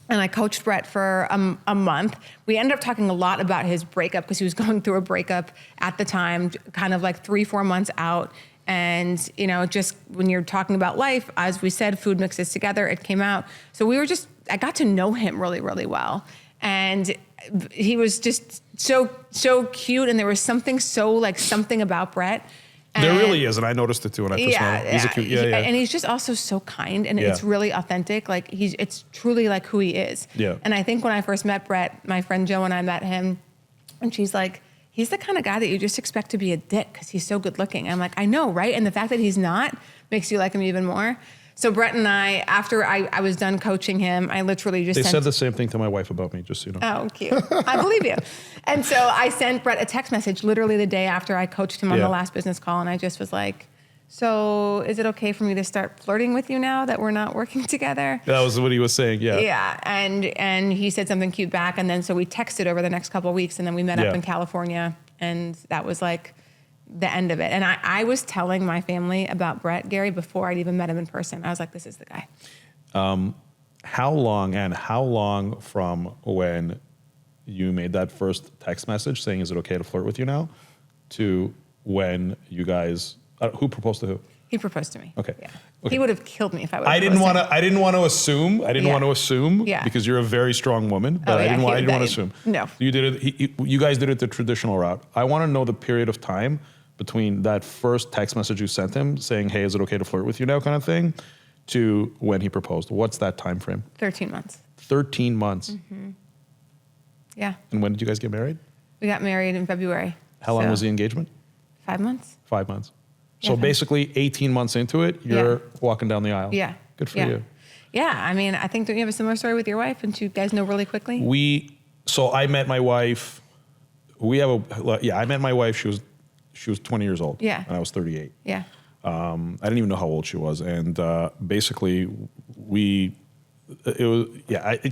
[SPEAKER 2] and I coached Brett for a month. We ended up talking a lot about his breakup because he was going through a breakup at the time, kind of like 3-4 months out. And, you know, just when you're talking about life, as we said, food mixes together, it came out. So I got to know him really, really well. And he was just so cute. And there was something about Brett. And
[SPEAKER 3] there really is. And I noticed it too when I first met him. He's a cute,
[SPEAKER 2] And he's just also so kind, and it's really authentic. Like it's truly like who he is.
[SPEAKER 3] Yeah.
[SPEAKER 2] And I think when I first met Brett, my friend Jo and I met him, and she's like, he's the kind of guy that you just expect to be a dick because he's so good looking. I'm like, I know, right? And the fact that he's not makes you like him even more. So Brett and I, after I was done coaching him, I literally just
[SPEAKER 3] said the same thing to my wife about me, just so you know.
[SPEAKER 2] Oh, cute. I believe you. And so I sent Brett a text message literally the day after I coached him on the last business call, and I just was like, so is it okay for me to start flirting with you now that we're not working together?
[SPEAKER 3] That was what he was saying, yeah.
[SPEAKER 2] Yeah, and he said something cute back, and then so we texted over the next couple of weeks, and then we met up in California, and that was like the end of it. And I was telling my family about Brett, Gary, before I'd even met him in person. I was like, this is the guy.
[SPEAKER 3] How long from when you made that first text message saying, is it okay to flirt with you now, to when you guys... who proposed to who?
[SPEAKER 2] He proposed to me.
[SPEAKER 3] Okay.
[SPEAKER 2] Yeah.
[SPEAKER 3] Okay.
[SPEAKER 2] He would have killed me if I would have
[SPEAKER 3] I didn't want to assume.
[SPEAKER 2] Yeah.
[SPEAKER 3] Because you're a very strong woman, but I didn't want to assume.
[SPEAKER 2] No.
[SPEAKER 3] You did it. You guys did it the traditional route. I want to know the period of time between that first text message you sent him saying, "Hey, is it okay to flirt with you now?" kind of thing, to when he proposed. What's that time frame?
[SPEAKER 2] 13 months.
[SPEAKER 3] 13 months.
[SPEAKER 2] Mm-hmm. Yeah.
[SPEAKER 3] And when did you guys get married?
[SPEAKER 2] We got married in February.
[SPEAKER 3] How long was the engagement?
[SPEAKER 2] 5 months.
[SPEAKER 3] 5 months.
[SPEAKER 2] Yeah,
[SPEAKER 3] So basically 18 months into it, you're walking down the aisle.
[SPEAKER 2] Yeah.
[SPEAKER 3] Good for you.
[SPEAKER 2] Yeah. I mean, I think, don't you have a similar story with your wife? And you guys know really quickly?
[SPEAKER 3] So I met my wife. I met my wife. She was 20 years old.
[SPEAKER 2] Yeah.
[SPEAKER 3] And I was 38.
[SPEAKER 2] Yeah.
[SPEAKER 3] I didn't even know how old she was. And basically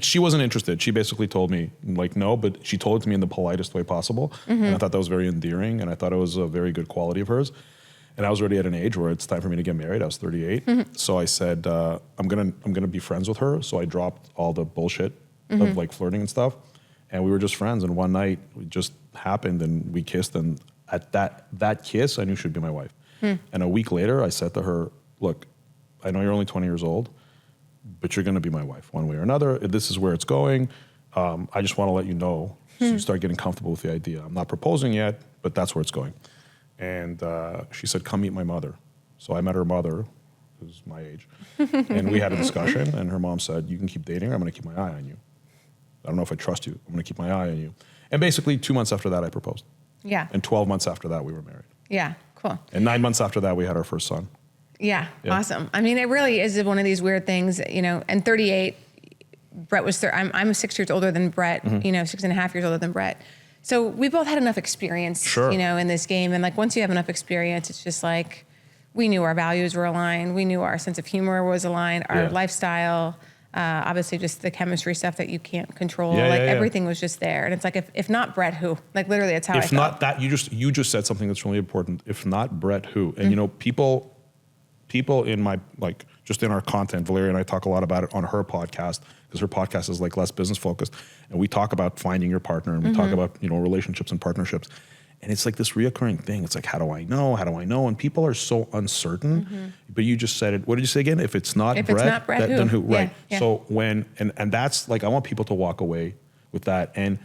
[SPEAKER 3] she wasn't interested. She basically told me like, no, but she told it to me in the politest way possible. Mm-hmm. And I thought that was very endearing. And I thought it was a very good quality of hers. And I was already at an age where it's time for me to get married. I was 38. Mm-hmm. So I said, I'm gonna be friends with her. So I dropped all the bullshit of like flirting and stuff. And we were just friends. And one night it just happened and we kissed. And at that kiss, I knew she'd be my wife. And a week later, I said to her, look, I know you're only 20 years old, but you're gonna be my wife one way or another. This is where it's going. I just wanna let you know so you start getting comfortable with the idea. I'm not proposing yet, but that's where it's going. And she said, come meet my mother. So I met her mother, who's my age, and we had a discussion, and her mom said, you can keep dating her, I'm gonna keep my eye on you. I don't know if I trust you, I'm gonna keep my eye on you. And basically 2 months after that, I proposed.
[SPEAKER 2] Yeah.
[SPEAKER 3] And 12 months after that, we were married.
[SPEAKER 2] Yeah, cool.
[SPEAKER 3] And 9 months after that, we had our first son.
[SPEAKER 2] Yeah, awesome. I mean, it really is one of these weird things, you know, and 38, Brett was, I'm 6 years older than Brett, 6.5 years older than Brett. So we both had enough experience, you know, in this game. And like, once you have enough experience, it's just like, we knew our values were aligned. We knew our sense of humor was aligned, our lifestyle, obviously just the chemistry stuff that you can't control. Everything was just there. And it's like, if not Brett, who? Like literally that's how I felt.
[SPEAKER 3] If not that, you just said something that's really important. If not Brett, who? And you know, people in my, like, just in our content, Valeria and I talk a lot about it on her podcast, because her podcast is like less business focused. And we talk about finding your partner, and we talk about, you know, relationships and partnerships. And it's like this reoccurring thing. It's like, how do I know? How do I know? And people are so uncertain. But you just said it. What did you say again? If it's not Brett, then who?
[SPEAKER 2] Yeah,
[SPEAKER 3] right.
[SPEAKER 2] yeah.
[SPEAKER 3] So when, and that's like, I want people to walk away with that. And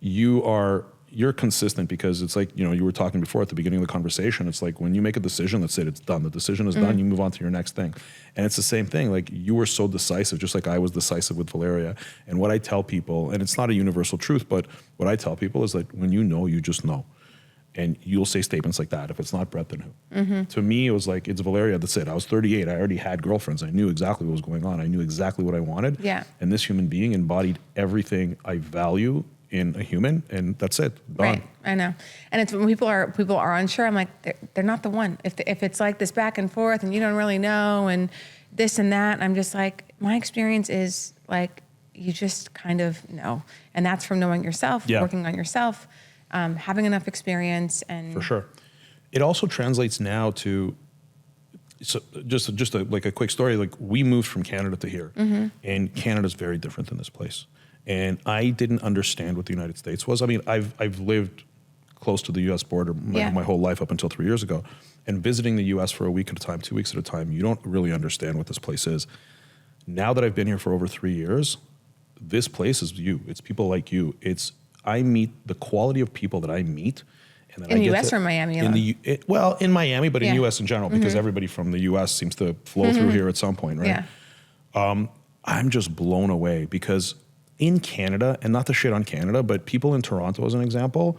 [SPEAKER 3] you're consistent, because it's like, you know, you were talking before at the beginning of the conversation. It's like when you make a decision, that's it, it's done. The decision is done. You move on to your next thing. And it's the same thing. Like, you were so decisive, just like I was decisive with Valeria. And what I tell people, and it's not a universal truth, but what I tell people is that when you know, you just know. And you'll say statements like that. If it's not Brett, then who? To me, it was like, it's Valeria, that's it. I was 38. I already had girlfriends. I knew exactly what was going on. I knew exactly what I wanted.
[SPEAKER 2] Yeah.
[SPEAKER 3] And this human being embodied everything I value in a human, and that's it. Done.
[SPEAKER 2] Right, I know. And it's when people are unsure, I'm like, they're not the one. If it's like this back and forth and you don't really know, and this and that. I'm just like, my experience is like, you just kind of know. And that's from knowing yourself, working on yourself, having enough experience. And
[SPEAKER 3] for sure. It also translates now to, so just like a quick story, like we moved from Canada to here, and Canada's very different than this place. And I didn't understand what the United States was. I mean, I've lived close to the U.S. border my whole life up until 3 years ago. And visiting the U.S. for a week at a time, 2 weeks at a time, you don't really understand what this place is. Now that I've been here for over 3 years, this place is you. It's people like you. I meet the quality of people that I meet. And
[SPEAKER 2] in the U.S. or Miami?
[SPEAKER 3] In Miami, but in U.S. in general, because everybody from the U.S. seems to flow through here at some point, right?
[SPEAKER 2] Yeah.
[SPEAKER 3] I'm just blown away because in Canada, and not to shit on Canada, but people in Toronto, as an example,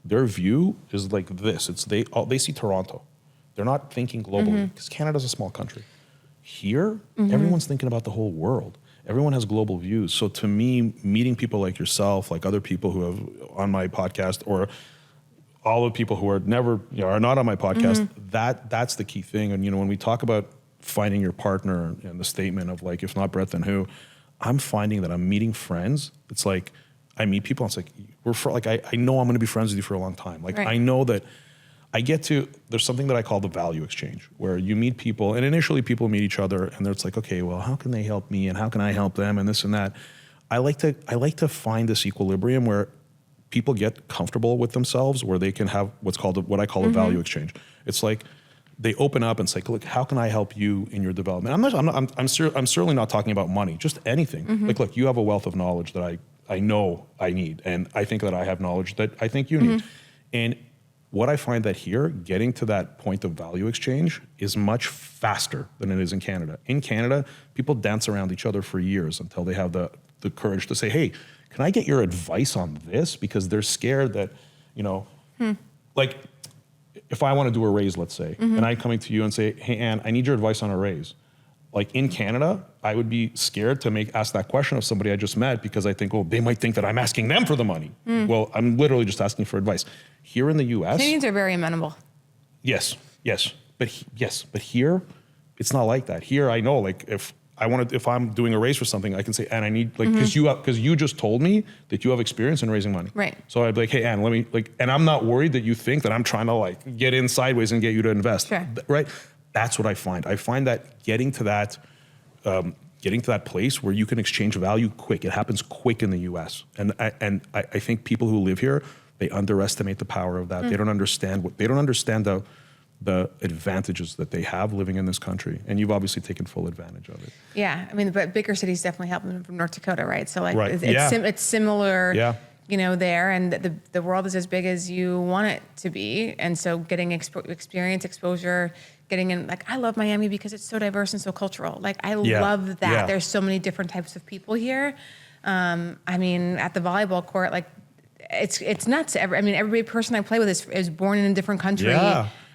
[SPEAKER 3] their view is like this. They see Toronto. They're not thinking globally because Canada's a small country. Here, everyone's thinking about the whole world. Everyone has global views. So to me, meeting people like yourself, like other people who have on my podcast, or all the people who are never, are not on my podcast, that's the key thing. And when we talk about finding your partner and the statement of like, if not Brett, then who? I'm finding that I'm meeting friends. It's like I meet people. And it's like I know I'm going to be friends with you for a long time. Like I know that there's something that I call the value exchange, where you meet people, and initially people meet each other, and it's like, okay, well, how can they help me, and how can I help them, and this and that. I like to find this equilibrium where people get comfortable with themselves, where they can have what I call a value exchange. It's like they open up and say, look, how can I help you in your development? I'm certainly not talking about money, just anything. Like, look, you have a wealth of knowledge that I know I need, and I think that I have knowledge that I think you need. And what I find that here, getting to that point of value exchange is much faster than it is in Canada. In Canada, people dance around each other for years until they have the courage to say, hey, can I get your advice on this? Because they're scared that, like if I want to do a raise, let's say, and I'm coming to you and say, hey, Anne, I need your advice on a raise. Like in Canada, I would be scared to ask that question of somebody I just met, because I think, they might think that I'm asking them for the money. Well, I'm literally just asking for advice. Here in the U.S.,
[SPEAKER 2] Canadians are very amenable.
[SPEAKER 3] Yes, but here, it's not like that. Here, I know, like if I'm doing a raise for something, I can say, Anne, I need because you just told me that you have experience in raising money.
[SPEAKER 2] Right.
[SPEAKER 3] So I'd be like, hey, Anne, let me and I'm not worried that you think that I'm trying to get in sideways and get you to invest.
[SPEAKER 2] Sure. Right.
[SPEAKER 3] That's what I find. I find that getting to that place where you can exchange value quick. It happens quick in the U.S. And I think people who live here, they underestimate the power of that. They don't understand the advantages that they have living in this country. And you've obviously taken full advantage of it.
[SPEAKER 2] Yeah, I mean, but bigger cities definitely help them from North Dakota, right? So
[SPEAKER 3] Right.
[SPEAKER 2] it's similar.
[SPEAKER 3] Yeah.
[SPEAKER 2] There, and the world is as big as you want it to be. And so getting experience, exposure, getting in, I love Miami because it's so diverse and so cultural. I love that.
[SPEAKER 3] Yeah.
[SPEAKER 2] There's so many different types of people here. I mean, at the volleyball court, it's nuts. Every person I play with is born in a different country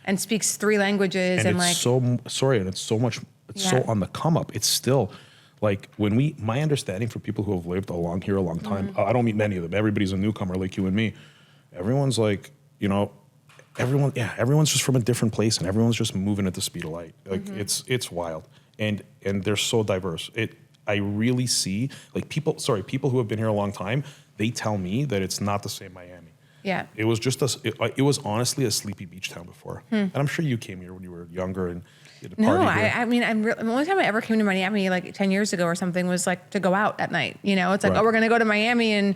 [SPEAKER 2] and speaks 3 languages. And it's so on the come up. It's still my understanding for people who have lived here a long time, I don't meet many of them. Everybody's a newcomer like you and me. Everyone's everyone's just from a different place, and everyone's just moving at the speed of light. It's wild. And they're so diverse. I really see people who have been here a long time, they tell me that it's not the same Miami. Yeah.
[SPEAKER 3] It was just it was honestly a sleepy beach town before. And I'm sure you came here when you were younger and you had a party here.
[SPEAKER 2] The only time I ever came to Miami 10 years ago or something was to go out at night. It's we're going to go to Miami and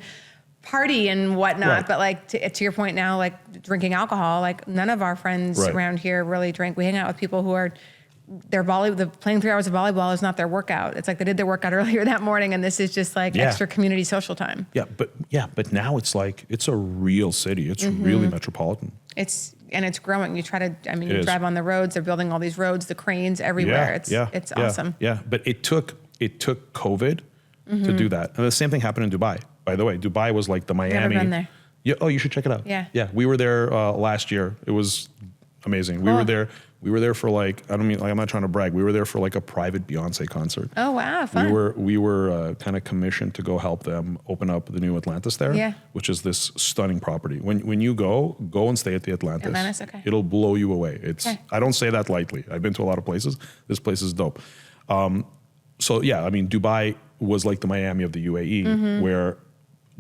[SPEAKER 2] party and whatnot.
[SPEAKER 3] Right.
[SPEAKER 2] But to your point now, drinking alcohol, none of our friends around here really drink. We hang out with people who are playing 3 hours of volleyball is not their workout. It's they did their workout earlier that morning, and this is just extra community social time.
[SPEAKER 3] But now it's a real city. It's really metropolitan.
[SPEAKER 2] It's growing. You drive on the roads. They're building all these roads, the cranes everywhere. It's awesome.
[SPEAKER 3] Yeah, but it took COVID to do that. And the same thing happened in Dubai. By the way, Dubai was the Miami.
[SPEAKER 2] Never been there.
[SPEAKER 3] Yeah. Oh, you should check it out.
[SPEAKER 2] Yeah.
[SPEAKER 3] Yeah. We were there last year. It was amazing. We were there. We were there for I'm not trying to brag. We were there for a private Beyonce concert.
[SPEAKER 2] Oh wow, fun.
[SPEAKER 3] We were kind of commissioned to go help them open up the new Atlantis there, which is this stunning property. When you go and stay at the Atlantis.
[SPEAKER 2] Atlantis, okay.
[SPEAKER 3] It'll blow you away. I don't say that lightly. I've been to a lot of places. This place is dope. So yeah, I mean, Dubai was like the Miami of the UAE, where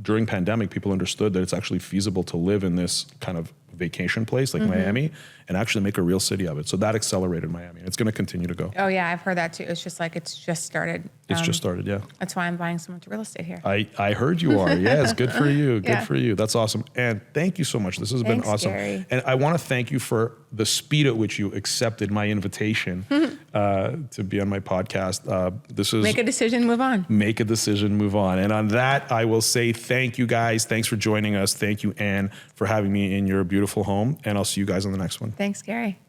[SPEAKER 3] during pandemic, people understood that it's actually feasible to live in this kind of vacation place like Miami and actually make a real city of it. So that accelerated Miami, and it's going to continue to go.
[SPEAKER 2] Oh yeah, I've heard that too. It's just like it's just started.
[SPEAKER 3] It's just started, yeah.
[SPEAKER 2] That's why I'm buying so much real estate here.
[SPEAKER 3] I heard you are. Yes, good for you. Good
[SPEAKER 2] Yeah.
[SPEAKER 3] for you. That's awesome. And thank you so much. This has been
[SPEAKER 2] Thanks,
[SPEAKER 3] awesome.
[SPEAKER 2] Gary.
[SPEAKER 3] And I want to thank you for the speed at which you accepted my invitation to be on my podcast. This is
[SPEAKER 2] Make a decision, move on.
[SPEAKER 3] Make a decision, move on. And on that, I will say thank you guys. Thanks for joining us. Thank you, Anne, for having me in your beautiful home. And I'll see you guys on the next one.
[SPEAKER 2] Thanks, Gary.